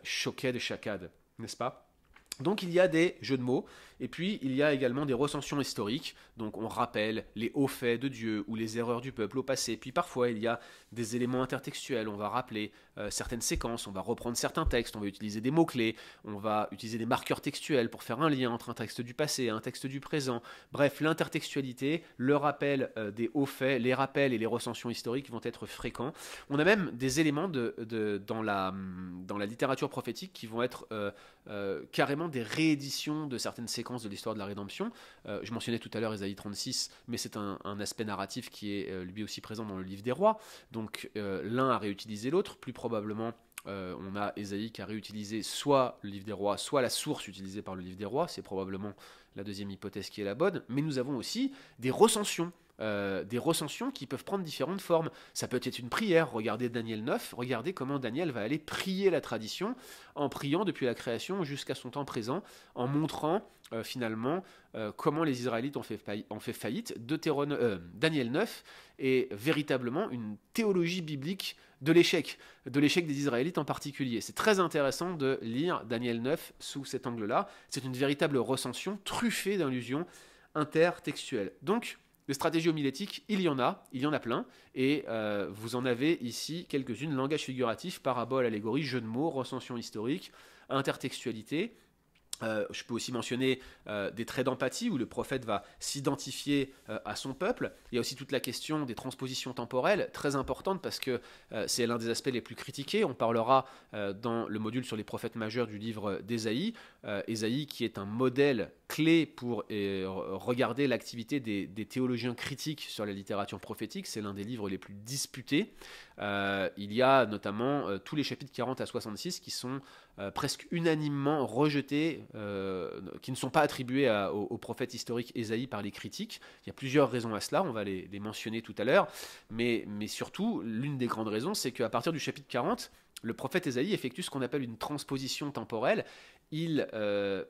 shoked et shakad, n'est-ce pas? Donc il y a des jeux de mots, et puis il y a également des recensions historiques, donc on rappelle les hauts faits de Dieu ou les erreurs du peuple au passé, puis parfois il y a des éléments intertextuels, on va rappeler certaines séquences, on va reprendre certains textes, on va utiliser des mots-clés, on va utiliser des marqueurs textuels pour faire un lien entre un texte du passé et un texte du présent. Bref, l'intertextualité, le rappel des hauts faits, les rappels et les recensions historiques vont être fréquents. On a même des éléments dans la littérature prophétique qui vont être carrément des rééditions de certaines séquences de l'histoire de la rédemption. Je mentionnais tout à l'heure Ésaïe 36, mais c'est un aspect narratif qui est lui aussi présent dans le livre des rois. Donc l'un a réutilisé l'autre, plus probablement on a Ésaïe qui a réutilisé soit le livre des rois, soit la source utilisée par le livre des rois, c'est probablement la deuxième hypothèse qui est la bonne, mais nous avons aussi des recensions qui peuvent prendre différentes formes. Ça peut être une prière, regardez Daniel 9, regardez comment Daniel va aller prier la tradition, en priant depuis la création jusqu'à son temps présent, en montrant finalement comment les Israélites ont fait faillite. Daniel 9 est véritablement une théologie biblique de l'échec des Israélites en particulier. C'est très intéressant de lire Daniel 9 sous cet angle-là. C'est une véritable recension truffée d'allusions intertextuelles. Donc, de stratégies homilétiques, il y en a plein, et vous en avez ici quelques-unes: langage figuratif, parabole, allégorie, jeu de mots, recension historique, intertextualité. Je peux aussi mentionner des traits d'empathie où le prophète va s'identifier à son peuple. Il y a aussi toute la question des transpositions temporelles, très importante parce que c'est l'un des aspects les plus critiqués. On parlera dans le module sur les prophètes majeurs du livre d'Ésaïe. Ésaïe qui est un modèle clé pour regarder l'activité des théologiens critiques sur la littérature prophétique. C'est l'un des livres les plus disputés. Il y a notamment tous les chapitres 40 à 66 qui sont presque unanimement rejetés, qui ne sont pas attribués au prophète historique Ésaïe par les critiques. Il y a plusieurs raisons à cela, on va les mentionner tout à l'heure, mais surtout, l'une des grandes raisons, c'est qu'à partir du chapitre 40, le prophète Ésaïe effectue ce qu'on appelle une transposition temporelle. Il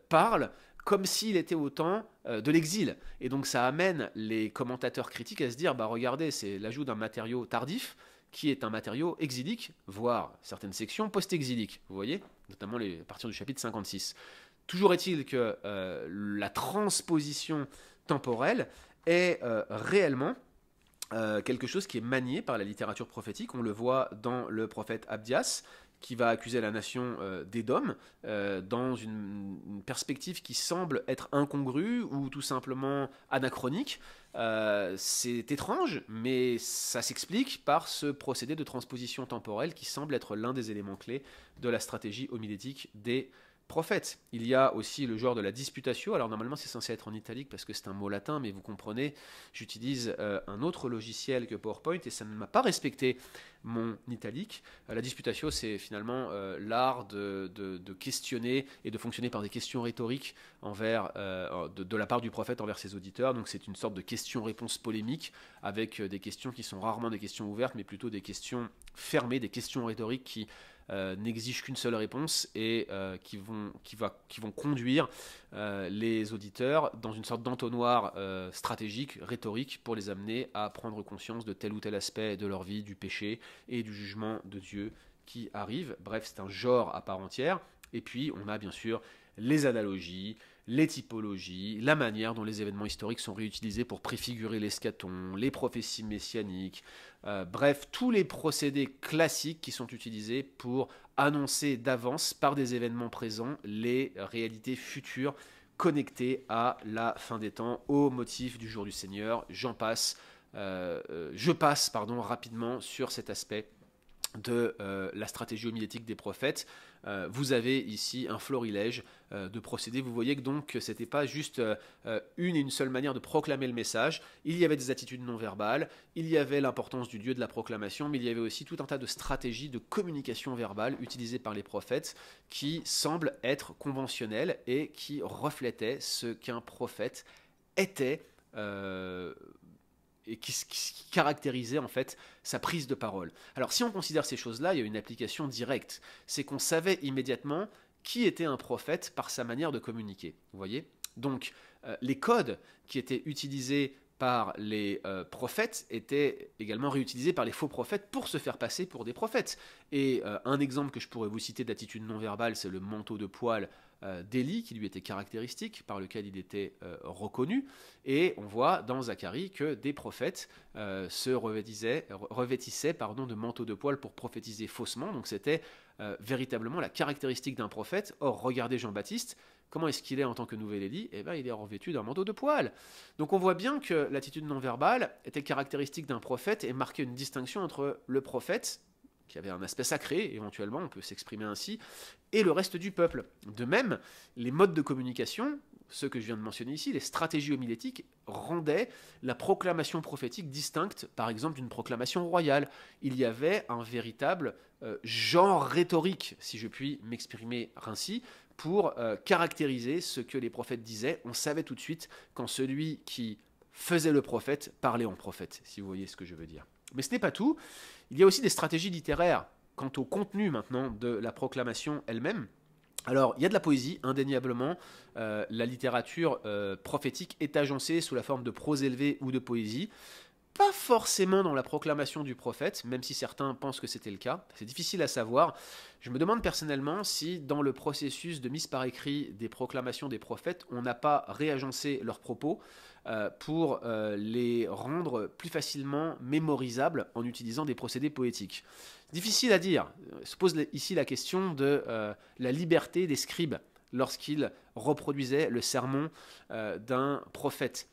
parle comme s'il était au temps de l'exil. Et donc ça amène les commentateurs critiques à se dire, bah regardez, c'est l'ajout d'un matériau tardif qui est un matériau exilique, voire certaines sections post-exiliques, vous voyez, notamment à partir du chapitre 56. Toujours est-il que la transposition temporelle est réellement quelque chose qui est manié par la littérature prophétique. On le voit dans le prophète Abdias, qui va accuser la nation d'Édom dans une perspective qui semble être incongrue ou tout simplement anachronique. C'est étrange, mais ça s'explique par ce procédé de transposition temporelle qui semble être l'un des éléments clés de la stratégie homilétique des prophète. Il y a aussi le genre de la disputatio. Alors normalement c'est censé être en italique parce que c'est un mot latin, mais vous comprenez, j'utilise un autre logiciel que PowerPoint et ça ne m'a pas respecté mon italique. La disputatio, c'est finalement l'art de questionner et de fonctionner par des questions rhétoriques envers, de la part du prophète envers ses auditeurs. Donc c'est une sorte de question-réponse polémique avec des questions qui sont rarement des questions ouvertes, mais plutôt des questions fermées, des questions rhétoriques qui n'exigent qu'une seule réponse et qui vont conduire les auditeurs dans une sorte d'entonnoir stratégique, rhétorique, pour les amener à prendre conscience de tel ou tel aspect de leur vie, du péché et du jugement de Dieu qui arrive. Bref, c'est un genre à part entière. Et puis, on a bien sûr les analogies, les typologies, la manière dont les événements historiques sont réutilisés pour préfigurer l'eschaton, les prophéties messianiques, bref, tous les procédés classiques qui sont utilisés pour annoncer d'avance par des événements présents les réalités futures connectées à la fin des temps, au motif du jour du Seigneur. Je passe rapidement sur cet aspect de la stratégie homilétique des prophètes. Vous avez ici un florilège de procédés. Vous voyez que donc ce n'était pas juste une et une seule manière de proclamer le message. Il y avait des attitudes non verbales, il y avait l'importance du lieu de la proclamation, mais il y avait aussi tout un tas de stratégies de communication verbale utilisées par les prophètes qui semblent être conventionnelles et qui reflétaient ce qu'un prophète était et qui caractérisait en fait sa prise de parole. Alors si on considère ces choses-là, il y a une application directe. C'est qu'on savait immédiatement qui était un prophète par sa manière de communiquer. Vous voyez ? Donc les codes qui étaient utilisés par les prophètes étaient également réutilisés par les faux prophètes pour se faire passer pour des prophètes. Et un exemple que je pourrais vous citer d'attitude non verbale, c'est le manteau de poil d'Élie, qui lui était caractéristique, par lequel il était reconnu. Et on voit dans Zacharie que des prophètes se revêtissaient de manteaux de poil pour prophétiser faussement. Donc c'était véritablement la caractéristique d'un prophète. Or, regardez Jean-Baptiste, comment est-ce qu'il est en tant que nouvel Élie ? Eh bien, il est revêtu d'un manteau de poil. Donc on voit bien que l'attitude non verbale était caractéristique d'un prophète et marquait une distinction entre le prophète, qui avait un aspect sacré, éventuellement, on peut s'exprimer ainsi, et le reste du peuple. De même, les modes de communication, ceux que je viens de mentionner ici, les stratégies homilétiques, rendaient la proclamation prophétique distincte, par exemple, d'une proclamation royale. Il y avait un véritable genre rhétorique, si je puis m'exprimer ainsi, pour caractériser ce que les prophètes disaient. On savait tout de suite quand celui qui faisait le prophète parlait en prophète, si vous voyez ce que je veux dire. Mais ce n'est pas tout. Il y a aussi des stratégies littéraires quant au contenu maintenant de la proclamation elle-même. Alors, il y a de la poésie, indéniablement. La littérature prophétique est agencée sous la forme de prose élevée ou de poésie. Pas forcément dans la proclamation du prophète, même si certains pensent que c'était le cas. C'est difficile à savoir. Je me demande personnellement si, dans le processus de mise par écrit des proclamations des prophètes, on n'a pas réagencé leurs propos pour les rendre plus facilement mémorisables en utilisant des procédés poétiques. Difficile à dire. Se pose ici la question de la liberté des scribes lorsqu'ils reproduisaient le sermon d'un prophète.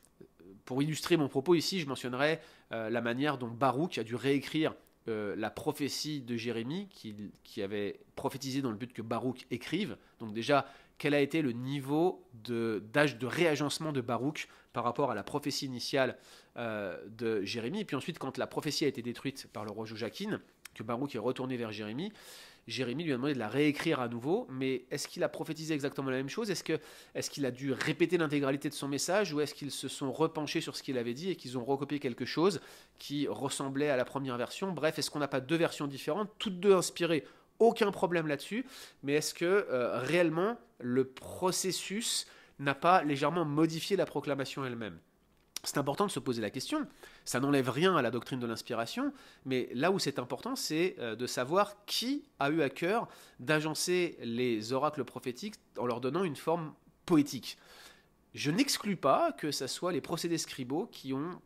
Pour illustrer mon propos ici, je mentionnerai la manière dont Baruch a dû réécrire la prophétie de Jérémie, qui avait prophétisé dans le but que Baruch écrive. Donc déjà, quel a été le niveau d'âge de réagencement de Baruch par rapport à la prophétie initiale de Jérémie. Et puis ensuite, quand la prophétie a été détruite par le roi Joachim, que Baruch est retourné vers Jérémie, Jérémie lui a demandé de la réécrire à nouveau, mais est-ce qu'il a prophétisé exactement la même chose ? Est-ce qu'il a dû répéter l'intégralité de son message, ou est-ce qu'ils se sont repenchés sur ce qu'il avait dit et qu'ils ont recopié quelque chose qui ressemblait à la première version ? Bref, est-ce qu'on n'a pas deux versions différentes, toutes deux inspirées ? Aucun problème là-dessus, mais est-ce que réellement le processus n'a pas légèrement modifié la proclamation elle-même? C'est important de se poser la question. Ça n'enlève rien à la doctrine de l'inspiration, mais là où c'est important, c'est de savoir qui a eu à cœur d'agencer les oracles prophétiques en leur donnant une forme poétique. Je n'exclus pas que ce soit les procédés scribaux qui ont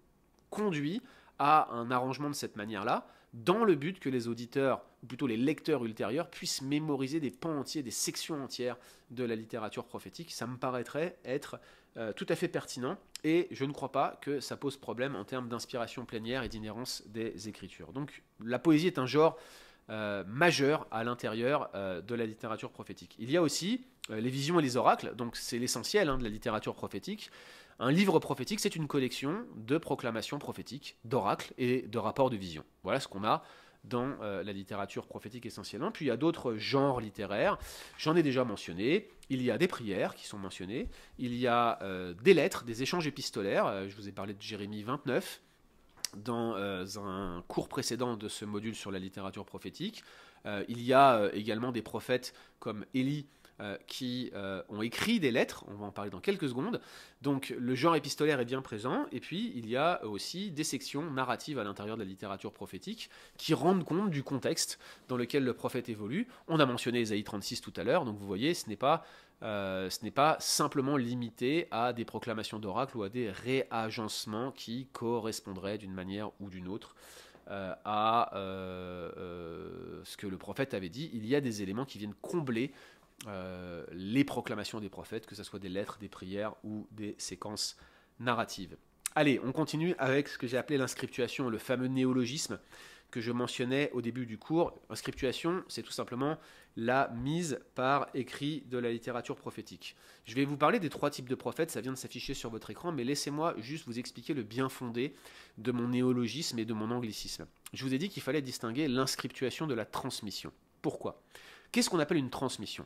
conduit à un arrangement de cette manière-là, dans le but que les auditeurs, ou plutôt les lecteurs ultérieurs, puissent mémoriser des pans entiers, des sections entières de la littérature prophétique. Ça me paraîtrait être tout à fait pertinent, et je ne crois pas que ça pose problème en termes d'inspiration plénière et d'inhérence des Écritures. Donc la poésie est un genre majeur à l'intérieur de la littérature prophétique. Il y a aussi les visions et les oracles, donc c'est l'essentiel de la littérature prophétique. Un livre prophétique, c'est une collection de proclamations prophétiques, d'oracles et de rapports de vision. Voilà ce qu'on a dans la littérature prophétique essentiellement. Puis il y a d'autres genres littéraires, j'en ai déjà mentionné. Il y a des prières qui sont mentionnées, il y a des lettres, des échanges épistolaires. Je vous ai parlé de Jérémie 29 dans un cours précédent de ce module sur la littérature prophétique. Il y a également des prophètes comme Élie qui ont écrit des lettres, on va en parler dans quelques secondes. Donc le genre épistolaire est bien présent, et puis il y a aussi des sections narratives à l'intérieur de la littérature prophétique qui rendent compte du contexte dans lequel le prophète évolue. On a mentionné Ésaïe 36 tout à l'heure, donc vous voyez, ce n'est pas simplement limité à des proclamations d'oracle ou à des réagencements qui correspondraient d'une manière ou d'une autre à ce que le prophète avait dit. Il y a des éléments qui viennent combler les proclamations des prophètes, que ce soit des lettres, des prières ou des séquences narratives. Allez, on continue avec ce que j'ai appelé l'inscriptuation, le fameux néologisme que je mentionnais au début du cours. Inscriptuation, c'est tout simplement la mise par écrit de la littérature prophétique. Je vais vous parler des 3 types de prophètes, ça vient de s'afficher sur votre écran, mais laissez-moi juste vous expliquer le bien fondé de mon néologisme et de mon anglicisme. Je vous ai dit qu'il fallait distinguer l'inscriptuation de la transmission. Pourquoi ? Qu'est-ce qu'on appelle une transmission ?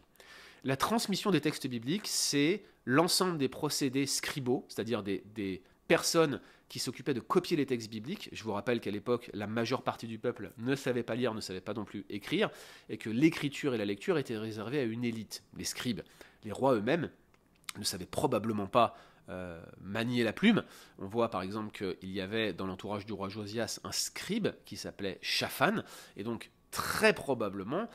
La transmission des textes bibliques, c'est l'ensemble des procédés scribaux, c'est-à-dire des personnes qui s'occupaient de copier les textes bibliques. Je vous rappelle qu'à l'époque, la majeure partie du peuple ne savait pas lire, ne savait pas non plus écrire, et que l'écriture et la lecture étaient réservées à une élite, les scribes. Les rois eux-mêmes ne savaient probablement pas manier la plume. On voit par exemple qu'il y avait dans l'entourage du roi Josias un scribe qui s'appelait Shaphan, et donc très probablement,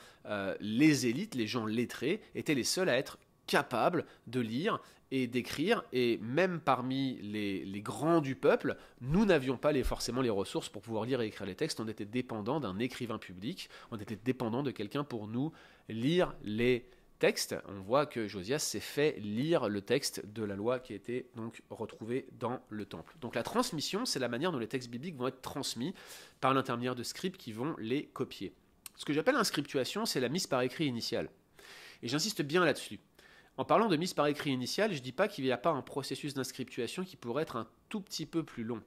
les élites, les gens lettrés, étaient les seuls à être capables de lire et d'écrire, et même parmi les grands du peuple, nous n'avions pas forcément les ressources pour pouvoir lire et écrire les textes. On était dépendant d'un écrivain public, on était dépendant de quelqu'un pour nous lire les textes. On voit que Josias s'est fait lire le texte de la loi qui a été donc retrouvé dans le temple. Donc la transmission, c'est la manière dont les textes bibliques vont être transmis par l'intermédiaire de scribes qui vont les copier. Ce que j'appelle inscriptuation, c'est la mise par écrit initiale. Et j'insiste bien là-dessus. En parlant de mise par écrit initiale, je ne dis pas qu'il n'y a pas un processus d'inscriptuation qui pourrait être un tout petit peu plus long.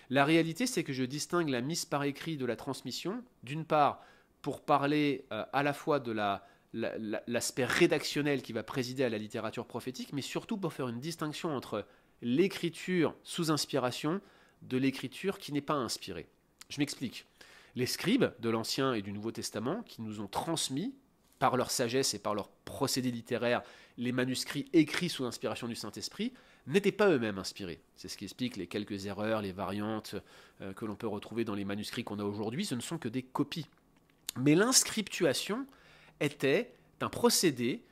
La réalité, c'est que je distingue la mise par écrit de la transmission, d'une part, pour parler à la fois de l'aspect rédactionnel qui va présider à la littérature prophétique, mais surtout pour faire une distinction entre l'écriture sous inspiration de l'écriture qui n'est pas inspirée. Je m'explique. Les scribes de l'Ancien et du Nouveau Testament qui nous ont transmis par leur sagesse et par leur procédé littéraire les manuscrits écrits sous l'inspiration du Saint-Esprit n'étaient pas eux-mêmes inspirés. C'est ce qui explique les quelques erreurs, les variantes que l'on peut retrouver dans les manuscrits qu'on a aujourd'hui. Ce ne sont que des copies. Mais l'inscriptuation était un procédé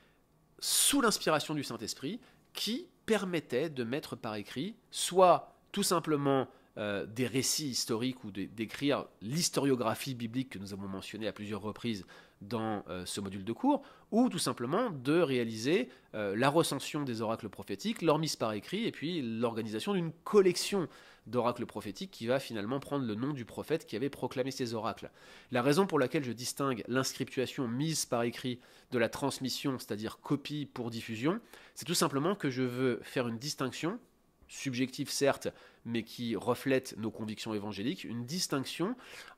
sous l'inspiration du Saint-Esprit qui permettait de mettre par écrit soit tout simplement des récits historiques ou d'écrire l'historiographie biblique que nous avons mentionnée à plusieurs reprises dans ce module de cours, ou tout simplement de réaliser la recension des oracles prophétiques, leur mise par écrit, et puis l'organisation d'une collection d'oracles prophétiques qui va finalement prendre le nom du prophète qui avait proclamé ces oracles. La raison pour laquelle je distingue l'inscriptuation mise par écrit de la transmission, c'est-à-dire copie pour diffusion, c'est tout simplement que je veux faire une distinction, subjective certes, mais qui reflète nos convictions évangéliques, une distinction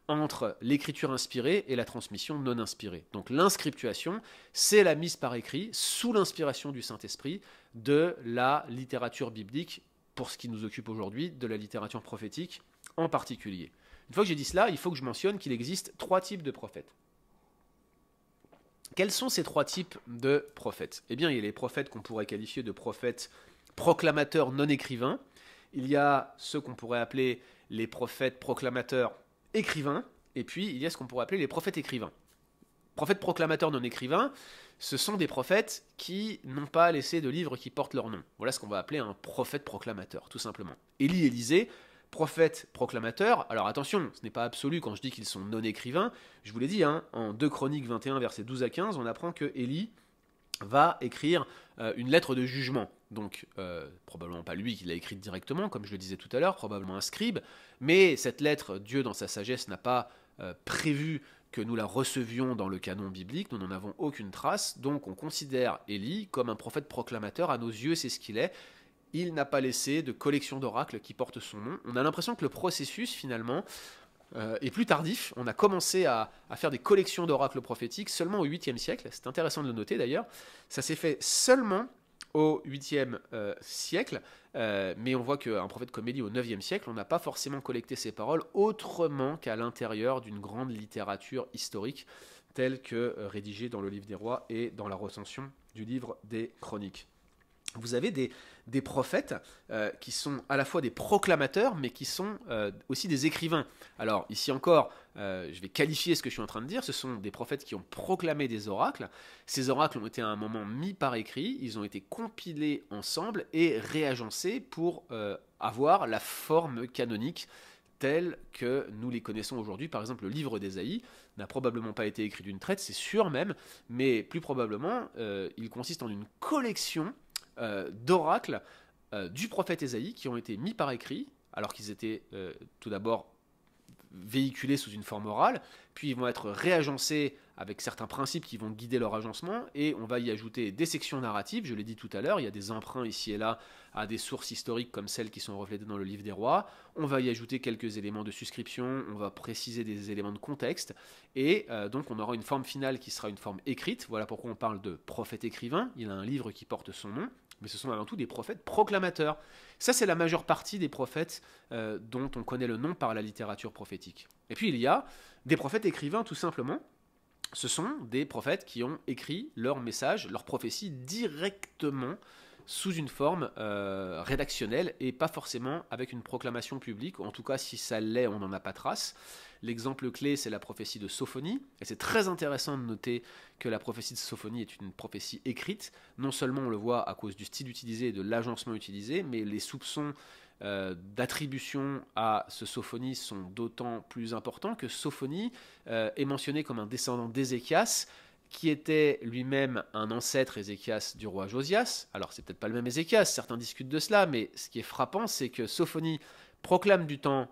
entre l'écriture inspirée et la transmission non inspirée. Donc l'inscriptuation, c'est la mise par écrit, sous l'inspiration du Saint-Esprit, de la littérature biblique, pour ce qui nous occupe aujourd'hui, de la littérature prophétique en particulier. Une fois que j'ai dit cela, il faut que je mentionne qu'il existe 3 types de prophètes. Quels sont ces 3 types de prophètes ? Eh bien, il y a les prophètes qu'on pourrait qualifier de prophètes proclamateurs non écrivains. Il y a ceux qu'on pourrait appeler les prophètes proclamateurs écrivains. Et puis, il y a ce qu'on pourrait appeler les prophètes écrivains. Prophètes proclamateurs non écrivains, ce sont des prophètes qui n'ont pas laissé de livre qui porte leur nom. Voilà ce qu'on va appeler un prophète proclamateur, tout simplement. Élie et Élisée, prophètes proclamateurs. Alors attention, ce n'est pas absolu quand je dis qu'ils sont non écrivains. Je vous l'ai dit, hein, en 2 Chroniques 21, versets 12 à 15, on apprend que Élie va écrire une lettre de jugement. Donc, probablement pas lui qui l'a écrite directement, comme je le disais tout à l'heure, probablement un scribe. Mais cette lettre, Dieu, dans sa sagesse, n'a pas prévu que nous la recevions dans le canon biblique. Nous n'en avons aucune trace. Donc, on considère Élie comme un prophète proclamateur. À nos yeux, c'est ce qu'il est. Il n'a pas laissé de collection d'oracles qui portent son nom. On a l'impression que le processus, finalement, est plus tardif. On a commencé à faire des collections d'oracles prophétiques seulement au 8e siècle. C'est intéressant de le noter d'ailleurs. Ça s'est fait seulement au 8e siècle, mais on voit qu'un prophète comme Élie au 9e siècle, on n'a pas forcément collecté ses paroles autrement qu'à l'intérieur d'une grande littérature historique telle que rédigée dans le livre des rois et dans la recension du livre des chroniques. Vous avez des prophètes qui sont à la fois des proclamateurs, mais qui sont aussi des écrivains. Alors ici encore, je vais qualifier ce que je suis en train de dire. Ce sont des prophètes qui ont proclamé des oracles. Ces oracles ont été à un moment mis par écrit, ils ont été compilés ensemble et réagencés pour avoir la forme canonique telle que nous les connaissons aujourd'hui. Par exemple, le livre d'Ésaïe n'a probablement pas été écrit d'une traite, c'est sûr même, mais plus probablement, il consiste en une collection d'oracles du prophète Ésaïe qui ont été mis par écrit, alors qu'ils étaient tout d'abord véhiculés sous une forme orale, puis ils vont être réagencés avec certains principes qui vont guider leur agencement, et on va y ajouter des sections narratives, je l'ai dit tout à l'heure, il y a des emprunts ici et là à des sources historiques comme celles qui sont reflétées dans le livre des rois, on va y ajouter quelques éléments de suscription, on va préciser des éléments de contexte, et donc on aura une forme finale qui sera une forme écrite. Voilà pourquoi on parle de prophète écrivain, il a un livre qui porte son nom, mais ce sont avant tout des prophètes proclamateurs. Ça, c'est la majeure partie des prophètes dont on connaît le nom par la littérature prophétique. Et puis il y a des prophètes écrivains tout simplement. Ce sont des prophètes qui ont écrit leur message, leur prophétie directement sous une forme rédactionnelle et pas forcément avec une proclamation publique. En tout cas, si ça l'est, on n'en a pas trace. L'exemple clé, c'est la prophétie de Sophonie. Et c'est très intéressant de noter que la prophétie de Sophonie est une prophétie écrite. Non seulement on le voit à cause du style utilisé et de l'agencement utilisé, mais les soupçons d'attribution à ce Sophonie sont d'autant plus importants que Sophonie est mentionné comme un descendant d'Ézéchias, qui était lui-même un ancêtre Ézéchias du roi Josias. Alors c'est peut-être pas le même Ézéchias, certains discutent de cela, mais ce qui est frappant, c'est que Sophonie proclame du temps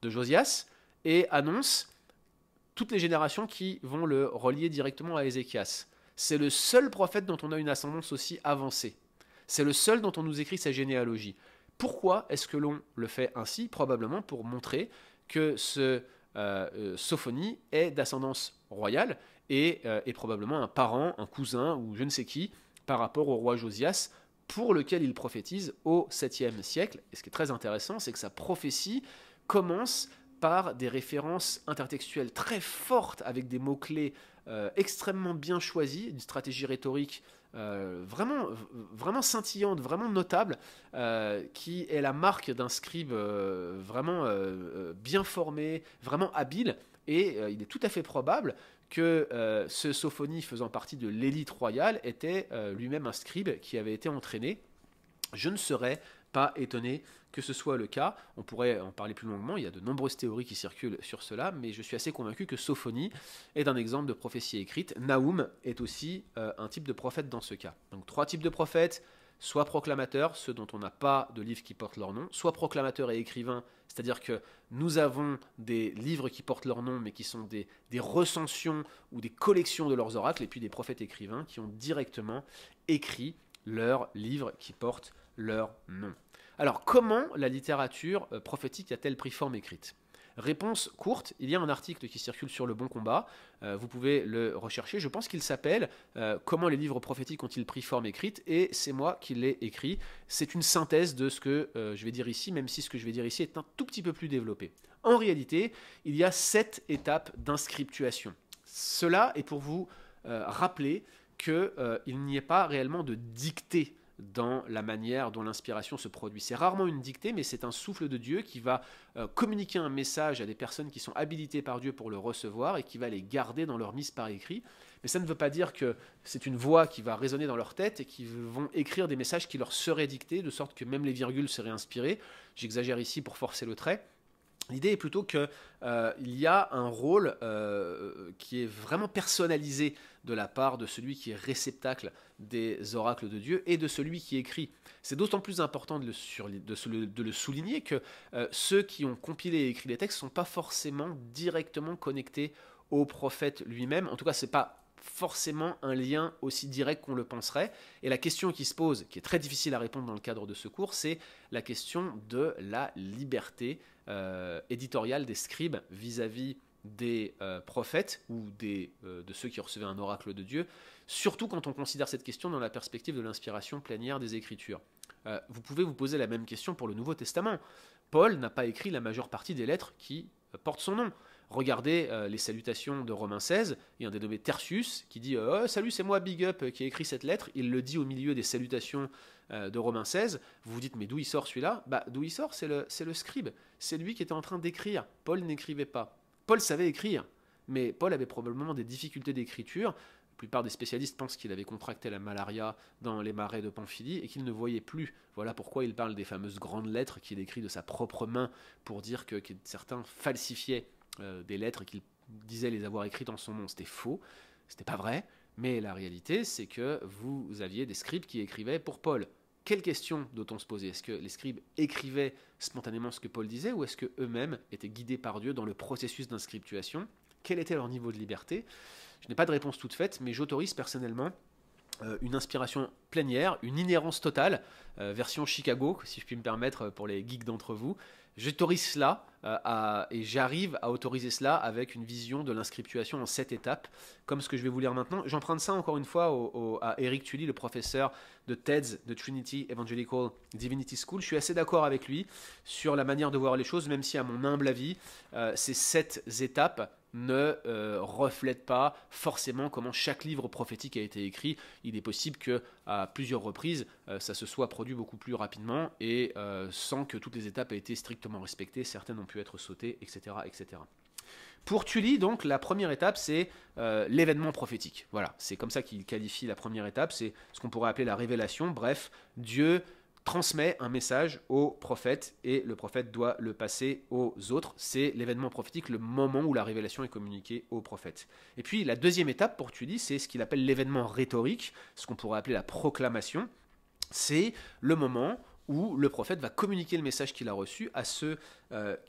de Josias et annonce toutes les générations qui vont le relier directement à Ézéchias. C'est le seul prophète dont on a une ascendance aussi avancée. C'est le seul dont on nous écrit sa généalogie. Pourquoi est-ce que l'on le fait ainsi? Probablement pour montrer que ce Sophonie est d'ascendance royale et est probablement un parent, un cousin ou je ne sais qui par rapport au roi Josias pour lequel il prophétise au 7e siècle. Et ce qui est très intéressant, c'est que sa prophétie commence par des références intertextuelles très fortes avec des mots-clés extrêmement bien choisis, une stratégie rhétorique vraiment scintillante, vraiment notable, qui est la marque d'un scribe vraiment bien formé, vraiment habile, et il est tout à fait probable que ce Sophonie faisant partie de l'élite royale était lui-même un scribe qui avait été entraîné. Je ne serais pas étonné que ce soit le cas. On pourrait en parler plus longuement, il y a de nombreuses théories qui circulent sur cela, mais je suis assez convaincu que Sophonie est un exemple de prophétie écrite. Naoum est aussi un type de prophète dans ce cas. Donc 3 types de prophètes, soit proclamateurs, ceux dont on n'a pas de livre qui portent leur nom, soit proclamateurs et écrivains, c'est-à-dire que nous avons des livres qui portent leur nom, mais qui sont des recensions ou des collections de leurs oracles, et puis des prophètes écrivains qui ont directement écrit leurs livres qui portent leur nom. Alors, comment la littérature prophétique a-t-elle pris forme écrite? Réponse courte, il y a un article qui circule sur Le Bon Combat, vous pouvez le rechercher, je pense qu'il s'appelle « Comment les livres prophétiques ont-ils pris forme écrite ?» et c'est moi qui l'ai écrit. C'est une synthèse de ce que je vais dire ici, même si ce que je vais dire ici est un tout petit peu plus développé. En réalité, il y a 7 étapes d'inscriptuation. Cela est pour vous rappeler qu'il n'y ait pas réellement de dictée dans la manière dont l'inspiration se produit. C'est rarement une dictée, mais c'est un souffle de Dieu qui va communiquer un message à des personnes qui sont habilitées par Dieu pour le recevoir et qui va les garder dans leur mise par écrit. Mais ça ne veut pas dire que c'est une voix qui va résonner dans leur tête et qui vont écrire des messages qui leur seraient dictés, de sorte que même les virgules seraient inspirées. J'exagère ici pour forcer le trait. L'idée est plutôt qu'il y a un rôle qui est vraiment personnalisé de la part de celui qui est réceptacle des oracles de Dieu et de celui qui écrit. C'est d'autant plus important de le souligner que ceux qui ont compilé et écrit les textes ne sont pas forcément directement connectés au prophète lui-même. En tout cas, ce n'est pas forcément un lien aussi direct qu'on le penserait. Et la question qui se pose, qui est très difficile à répondre dans le cadre de ce cours, c'est la question de la liberté éditoriale des scribes vis-à-vis des prophètes ou de ceux qui recevaient un oracle de Dieu, surtout quand on considère cette question dans la perspective de l'inspiration plénière des Écritures. Vous pouvez vous poser la même question pour le Nouveau Testament. Paul n'a pas écrit la majeure partie des lettres qui portent son nom. Regardez les salutations de Romains 16, il y a un dénommé Tertius qui dit « Salut, c'est moi, Big Up, qui a écrit cette lettre ». Il le dit au milieu des salutations de Romains 16. Vous vous dites « Mais d'où il sort celui-là » D'où il sort, c'est le scribe. C'est lui qui était en train d'écrire. Paul n'écrivait pas. Paul savait écrire, mais Paul avait probablement des difficultés d'écriture. La plupart des spécialistes pensent qu'il avait contracté la malaria dans les marais de Pamphylie et qu'il ne voyait plus. Voilà pourquoi il parle des fameuses grandes lettres qu'il écrit de sa propre main pour dire que certains falsifiaient des lettres qu'il disait les avoir écrites en son nom. C'était faux, c'était pas vrai, mais la réalité c'est que vous aviez des scribes qui écrivaient pour Paul. Quelle question doit-on se poser? Est-ce que les scribes écrivaient spontanément ce que Paul disait ou est-ce qu'eux-mêmes étaient guidés par Dieu dans le processus d'inscriptuation? Quel était leur niveau de liberté? Je n'ai pas de réponse toute faite, mais j'autorise personnellement une inspiration plénière, une inhérence totale, version Chicago, si je puis me permettre pour les geeks d'entre vous. J'autorise cela et j'arrive à autoriser cela avec une vision de l'inscriptuation en 7 étapes, comme ce que je vais vous lire maintenant. J'emprunte ça encore une fois à Eric Tully, le professeur de TEDS, de Trinity Evangelical Divinity School. Je suis assez d'accord avec lui sur la manière de voir les choses, même si à mon humble avis, ces 7 étapes ne reflète pas forcément comment chaque livre prophétique a été écrit. Il est possible qu'à plusieurs reprises, ça se soit produit beaucoup plus rapidement et sans que toutes les étapes aient été strictement respectées. Certaines ont pu être sautées, etc. etc. Pour Tully, donc, la première étape, c'est l'événement prophétique. Voilà, c'est comme ça qu'il qualifie la première étape. C'est ce qu'on pourrait appeler la révélation. Bref, Dieu transmet un message au prophète et le prophète doit le passer aux autres. C'est l'événement prophétique, le moment où la révélation est communiquée au prophète. Et puis la deuxième étape pour Tully, c'est ce qu'il appelle l'événement rhétorique, ce qu'on pourrait appeler la proclamation. C'est le moment où le prophète va communiquer le message qu'il a reçu à ceux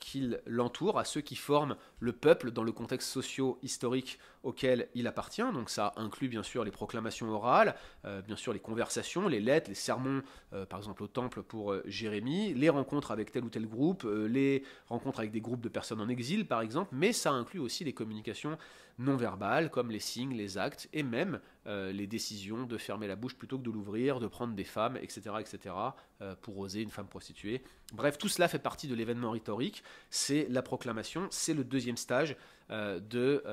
qui l'entourent, à ceux qui forment le peuple dans le contexte socio-historique auquel il appartient. Donc ça inclut bien sûr les proclamations orales, bien sûr les conversations, les lettres, les sermons, par exemple au temple pour Jérémie, les rencontres avec tel ou tel groupe, les rencontres avec des groupes de personnes en exil par exemple, mais ça inclut aussi les communications non verbales comme les signes, les actes et même les décisions de fermer la bouche plutôt que de l'ouvrir, de prendre des femmes, etc. etc. Pour oser une femme prostituée. Bref, tout cela fait partie de l'événement rhétorique, c'est la proclamation, c'est le deuxième stage de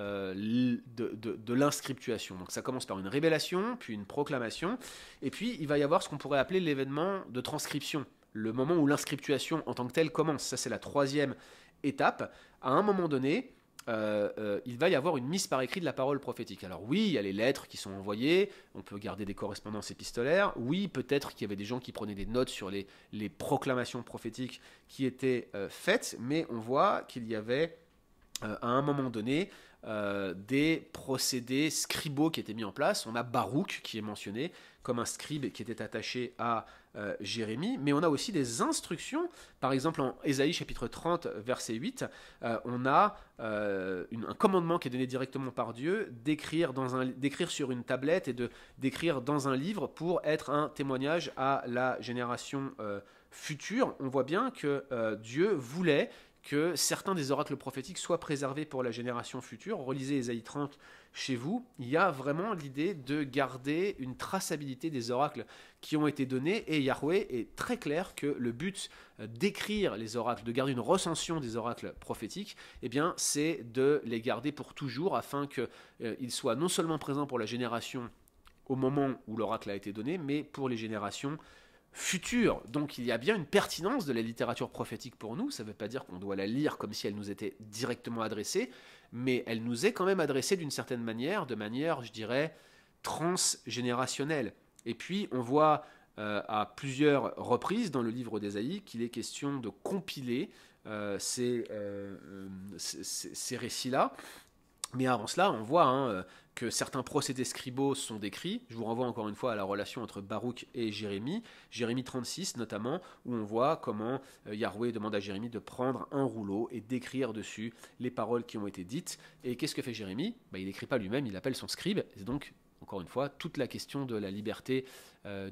l'inscriptuation. Donc ça commence par une révélation, puis une proclamation, et puis il va y avoir ce qu'on pourrait appeler l'événement de transcription, le moment où l'inscriptuation en tant que telle commence. Ça c'est la troisième étape. À un moment donné, il va y avoir une mise par écrit de la parole prophétique. Alors oui, il y a les lettres qui sont envoyées, on peut garder des correspondances épistolaires, oui, peut-être qu'il y avait des gens qui prenaient des notes sur les proclamations prophétiques qui étaient faites, mais on voit qu'il y avait à un moment donné des procédés scribaux qui étaient mis en place. On a Baruch qui est mentionné comme un scribe qui était attaché à Jérémie, mais on a aussi des instructions. Par exemple en Ésaïe chapitre 30 verset 8, on a un commandement qui est donné directement par Dieu d'écrire sur une tablette et d'écrire dans un livre pour être un témoignage à la génération future. On voit bien que Dieu voulait que certains des oracles prophétiques soient préservés pour la génération future. Relisez Ésaïe 30 chez vous. Il y a vraiment l'idée de garder une traçabilité des oracles qui ont été donnés et Yahweh est très clair que le but d'écrire les oracles, de garder une recension des oracles prophétiques, eh bien, c'est de les garder pour toujours afin qu'ils soient non seulement présents pour la génération au moment où l'oracle a été donné, mais pour les générations futures. Donc il y a bien une pertinence de la littérature prophétique pour nous. Ça ne veut pas dire qu'on doit la lire comme si elle nous était directement adressée, mais elle nous est quand même adressée d'une certaine manière, de manière, je dirais, transgénérationnelle. Et puis on voit à plusieurs reprises dans le livre d'Ésaïe qu'il est question de compiler ces récits-là. Mais avant cela, on voit que certains procédés scribaux sont décrits. Je vous renvoie encore une fois à la relation entre Baruch et Jérémie. Jérémie 36 notamment, où on voit comment Yahweh demande à Jérémie de prendre un rouleau et d'écrire dessus les paroles qui ont été dites. Et qu'est-ce que fait Jérémie? Il n'écrit pas lui-même, il appelle son scribe. Et donc, encore une fois, toute la question de la liberté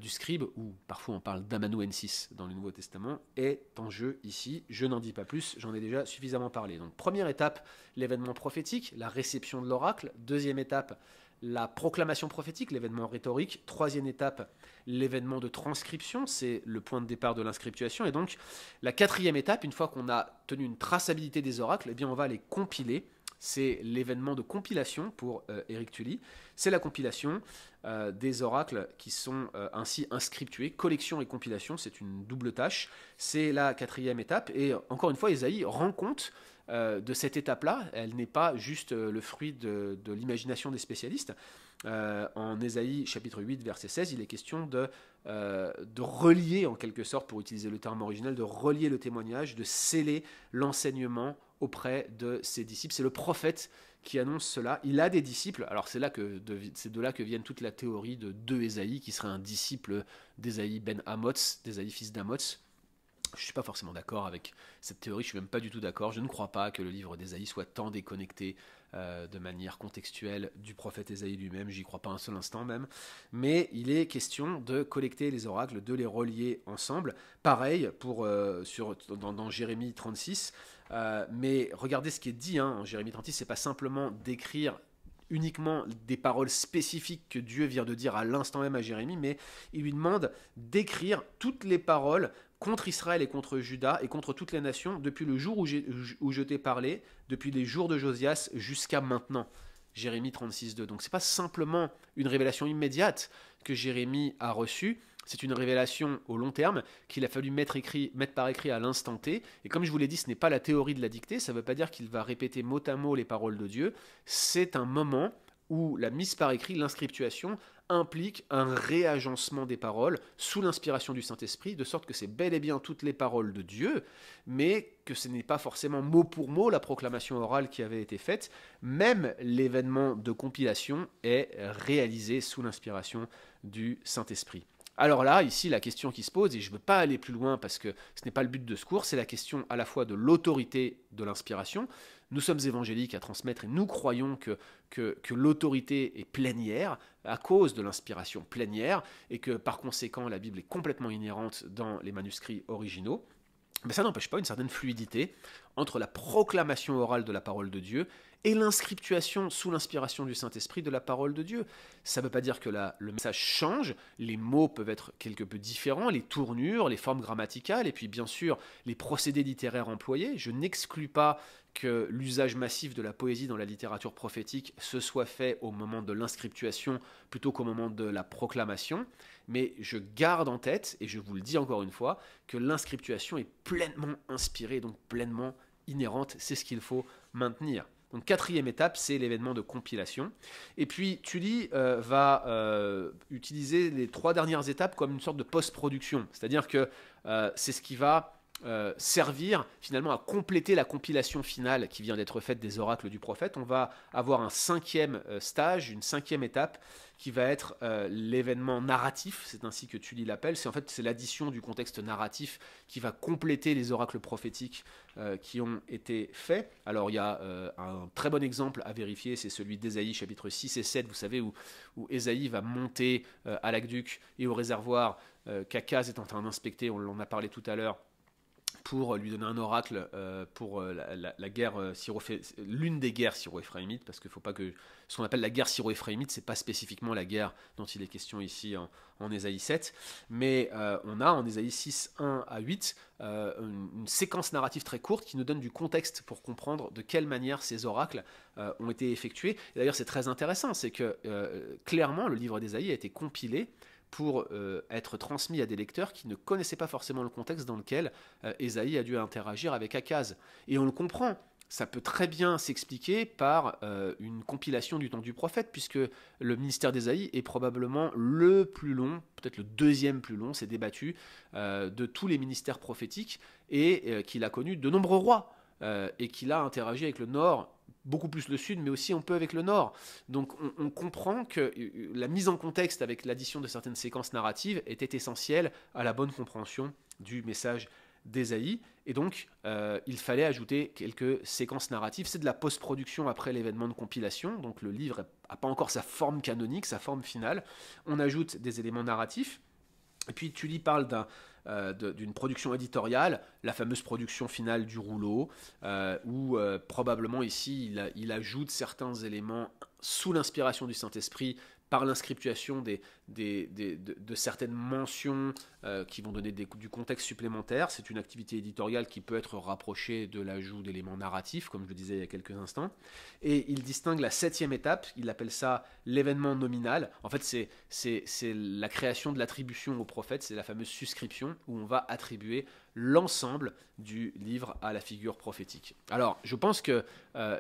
du scribe, ou parfois on parle d'amanuensis dans le Nouveau Testament, est en jeu ici. Je n'en dis pas plus, j'en ai déjà suffisamment parlé. Donc première étape, l'événement prophétique, la réception de l'oracle. Deuxième étape, la proclamation prophétique, l'événement rhétorique. Troisième étape, l'événement de transcription, c'est le point de départ de l'inscriptuation. Et donc la quatrième étape, une fois qu'on a tenu une traçabilité des oracles, eh bien on va les compiler. C'est l'événement de compilation pour Éric Tully. C'est la compilation des oracles qui sont ainsi inscriptués. Collection et compilation, c'est une double tâche. C'est la quatrième étape. Et encore une fois, Ésaïe rend compte de cette étape-là. Elle n'est pas juste le fruit de l'imagination des spécialistes. En Ésaïe chapitre 8, verset 16, il est question de relier, en quelque sorte, pour utiliser le terme original, de relier le témoignage, de sceller l'enseignement auprès de ses disciples. C'est le prophète qui annonce cela. Il a des disciples. Alors c'est de là que viennent toute la théorie de deux Ésaïe, qui serait un disciple d'Ésaïe ben Amoz, d'Ésaïe fils d'Amoz. Je ne suis pas forcément d'accord avec cette théorie, je ne suis même pas du tout d'accord. Je ne crois pas que le livre d'Ésaïe soit tant déconnecté de manière contextuelle du prophète Ésaïe lui-même, j'y crois pas un seul instant même. Mais il est question de collecter les oracles, de les relier ensemble. Pareil dans Jérémie 36. Mais regardez ce qui est dit en Jérémie 36, c'est pas simplement d'écrire uniquement des paroles spécifiques que Dieu vient de dire à l'instant même à Jérémie, mais il lui demande d'écrire toutes les paroles contre Israël et contre Juda et contre toutes les nations depuis le jour où je t'ai parlé, depuis les jours de Josias jusqu'à maintenant. Jérémie 36.2. Donc c'est pas simplement une révélation immédiate que Jérémie a reçue, c'est une révélation au long terme qu'il a fallu mettre par écrit à l'instant T. Et comme je vous l'ai dit, ce n'est pas la théorie de la dictée, ça ne veut pas dire qu'il va répéter mot à mot les paroles de Dieu. C'est un moment où la mise par écrit, l'inscriptuation, implique un réagencement des paroles sous l'inspiration du Saint-Esprit, de sorte que c'est bel et bien toutes les paroles de Dieu, mais que ce n'est pas forcément mot pour mot la proclamation orale qui avait été faite. Même l'événement de compilation est réalisé sous l'inspiration du Saint-Esprit. Alors là, ici, la question qui se pose, et je ne veux pas aller plus loin parce que ce n'est pas le but de ce cours, c'est la question à la fois de l'autorité de l'inspiration. Nous sommes évangéliques à transmettre et nous croyons que l'autorité est plénière à cause de l'inspiration plénière et que par conséquent la Bible est complètement inhérente dans les manuscrits originaux. Mais ça n'empêche pas une certaine fluidité entre la proclamation orale de la parole de Dieu et l'inscriptuation sous l'inspiration du Saint-Esprit de la parole de Dieu. Ça ne veut pas dire que le message change, les mots peuvent être quelque peu différents, les tournures, les formes grammaticales, et puis bien sûr les procédés littéraires employés. Je n'exclus pas que l'usage massif de la poésie dans la littérature prophétique se soit fait au moment de l'inscriptuation plutôt qu'au moment de la proclamation, mais je garde en tête, et je vous le dis encore une fois, que l'inscriptuation est pleinement inspirée, donc pleinement inhérente, c'est ce qu'il faut maintenir. Donc quatrième étape, c'est l'événement de compilation. Et puis Tully va utiliser les trois dernières étapes comme une sorte de post-production. C'est-à-dire que c'est ce qui va servir finalement à compléter la compilation finale qui vient d'être faite des oracles du prophète. On va avoir un cinquième stage, une cinquième étape qui va être l'événement narratif, c'est ainsi que Tully l'appelle. C'est l'addition du contexte narratif qui va compléter les oracles prophétiques qui ont été faits. Alors il y a un très bon exemple à vérifier, c'est celui d'Ésaïe chapitre 6 et 7, vous savez, où Ésaïe va monter à l'aqueduc et au réservoir qu'Akaz est en train d'inspecter, on en a parlé tout à l'heure, pour lui donner un oracle pour la guerre l'une des guerres syro-éphraïmites, parce qu'il ne faut pas que ce qu'on appelle la guerre syro-éphraïmite, c'est pas spécifiquement la guerre dont il est question ici en Ésaïe 7, mais on a en Ésaïe 6, 1 à 8 une séquence narrative très courte qui nous donne du contexte pour comprendre de quelle manière ces oracles ont été effectués. Et d'ailleurs, c'est très intéressant, c'est que clairement, le livre d'Ésaïe a été compilé pour être transmis à des lecteurs qui ne connaissaient pas forcément le contexte dans lequel Ésaïe a dû interagir avec Akaz. Et on le comprend, ça peut très bien s'expliquer par une compilation du temps du prophète, puisque le ministère d'Ésaïe est probablement le plus long, peut-être le deuxième plus long, c'est débattu, de tous les ministères prophétiques, et qu'il a connu de nombreux rois, et qu'il a interagi avec le Nord, beaucoup plus le Sud, mais aussi un peu avec le Nord. Donc on comprend que la mise en contexte avec l'addition de certaines séquences narratives était essentielle à la bonne compréhension du message d'Ésaïe. Et donc, il fallait ajouter quelques séquences narratives. C'est de la post-production après l'événement de compilation. Donc le livre n'a pas encore sa forme canonique, sa forme finale. On ajoute des éléments narratifs. Et puis Tully parle d'une production éditoriale, la fameuse production finale du rouleau, où probablement ici il ajoute certains éléments sous l'inspiration du Saint-Esprit par l'inscriptuation de certaines mentions qui vont donner du contexte supplémentaire. C'est une activité éditoriale qui peut être rapprochée de l'ajout d'éléments narratifs, comme je le disais il y a quelques instants. Et il distingue la 7e étape, il appelle ça l'événement nominal. En fait, c'est la création de l'attribution au prophète, c'est la fameuse suscription, où on va attribuer l'ensemble du livre à la figure prophétique. Alors, je pense que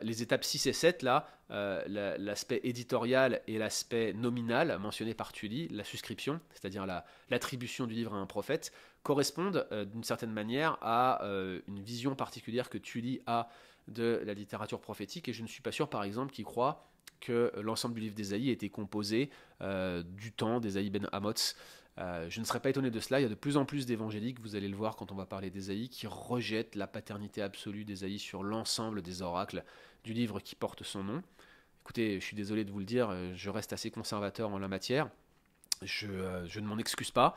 les étapes 6 et 7, là, l'aspect éditorial et l'aspect nominal mentionné par Tully, la suscription, c'est-à-dire l'attribution du livre à un prophète, correspondent d'une certaine manière à une vision particulière que Tully a de la littérature prophétique, et je ne suis pas sûr, par exemple, qu'il croit que l'ensemble du livre d'Ésaïe a été composé du temps d'Ésaïe ben Amoz. Je ne serais pas étonné de cela. Il y a de plus en plus d'évangéliques, vous allez le voir quand on va parler d'Ésaïe, qui rejettent la paternité absolue d'Ésaïe sur l'ensemble des oracles du livre qui porte son nom. Écoutez, je suis désolé de vous le dire, je reste assez conservateur en la matière. Je ne m'en excuse pas.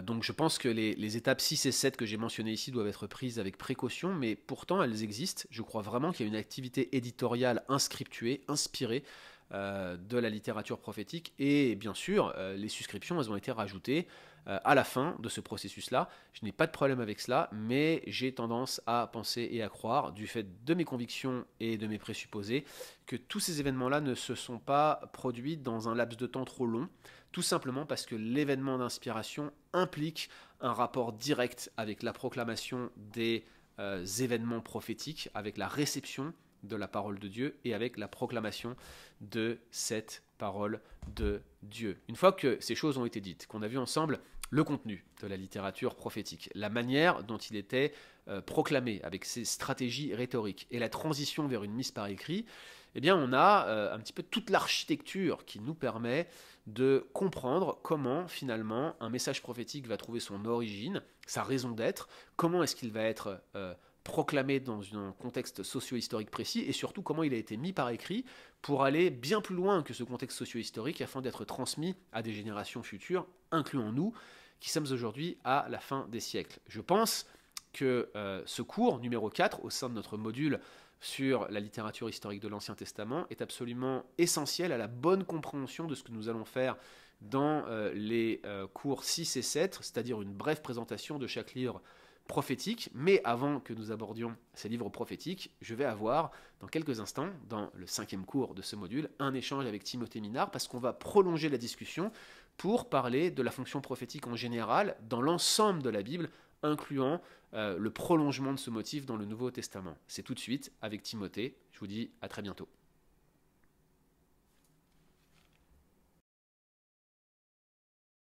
Donc je pense que les étapes 6 et 7 que j'ai mentionnées ici doivent être prises avec précaution, mais pourtant elles existent. Je crois vraiment qu'il y a une activité éditoriale inscriptuée, inspirée de la littérature prophétique, et bien sûr les suscriptions elles ont été rajoutées à la fin de ce processus-là. Je n'ai pas de problème avec cela, mais j'ai tendance à penser et à croire, du fait de mes convictions et de mes présupposés, que tous ces événements-là ne se sont pas produits dans un laps de temps trop long, tout simplement parce que l'événement d'inspiration implique un rapport direct avec la proclamation des événements prophétiques, avec la réception de la parole de Dieu et avec la proclamation de cette parole de Dieu. Une fois que ces choses ont été dites, qu'on a vu ensemble le contenu de la littérature prophétique, la manière dont il était proclamé avec ses stratégies rhétoriques et la transition vers une mise par écrit, eh bien on a un petit peu toute l'architecture qui nous permet de comprendre comment finalement un message prophétique va trouver son origine, sa raison d'être, comment est-ce qu'il va être proclamé dans un contexte socio-historique précis, et surtout comment il a été mis par écrit pour aller bien plus loin que ce contexte socio-historique afin d'être transmis à des générations futures, incluant nous, qui sommes aujourd'hui à la fin des siècles. Je pense que ce cours numéro 4 au sein de notre module sur la littérature historique de l'Ancien Testament est absolument essentiel à la bonne compréhension de ce que nous allons faire dans les cours 6 et 7, c'est-à-dire une brève présentation de chaque livre prophétique. Mais avant que nous abordions ces livres prophétiques, je vais avoir dans quelques instants, dans le 5e cours de ce module, un échange avec Timothée Minard, parce qu'on va prolonger la discussion pour parler de la fonction prophétique en général dans l'ensemble de la Bible, incluant le prolongement de ce motif dans le Nouveau Testament. C'est tout de suite avec Timothée. Je vous dis à très bientôt.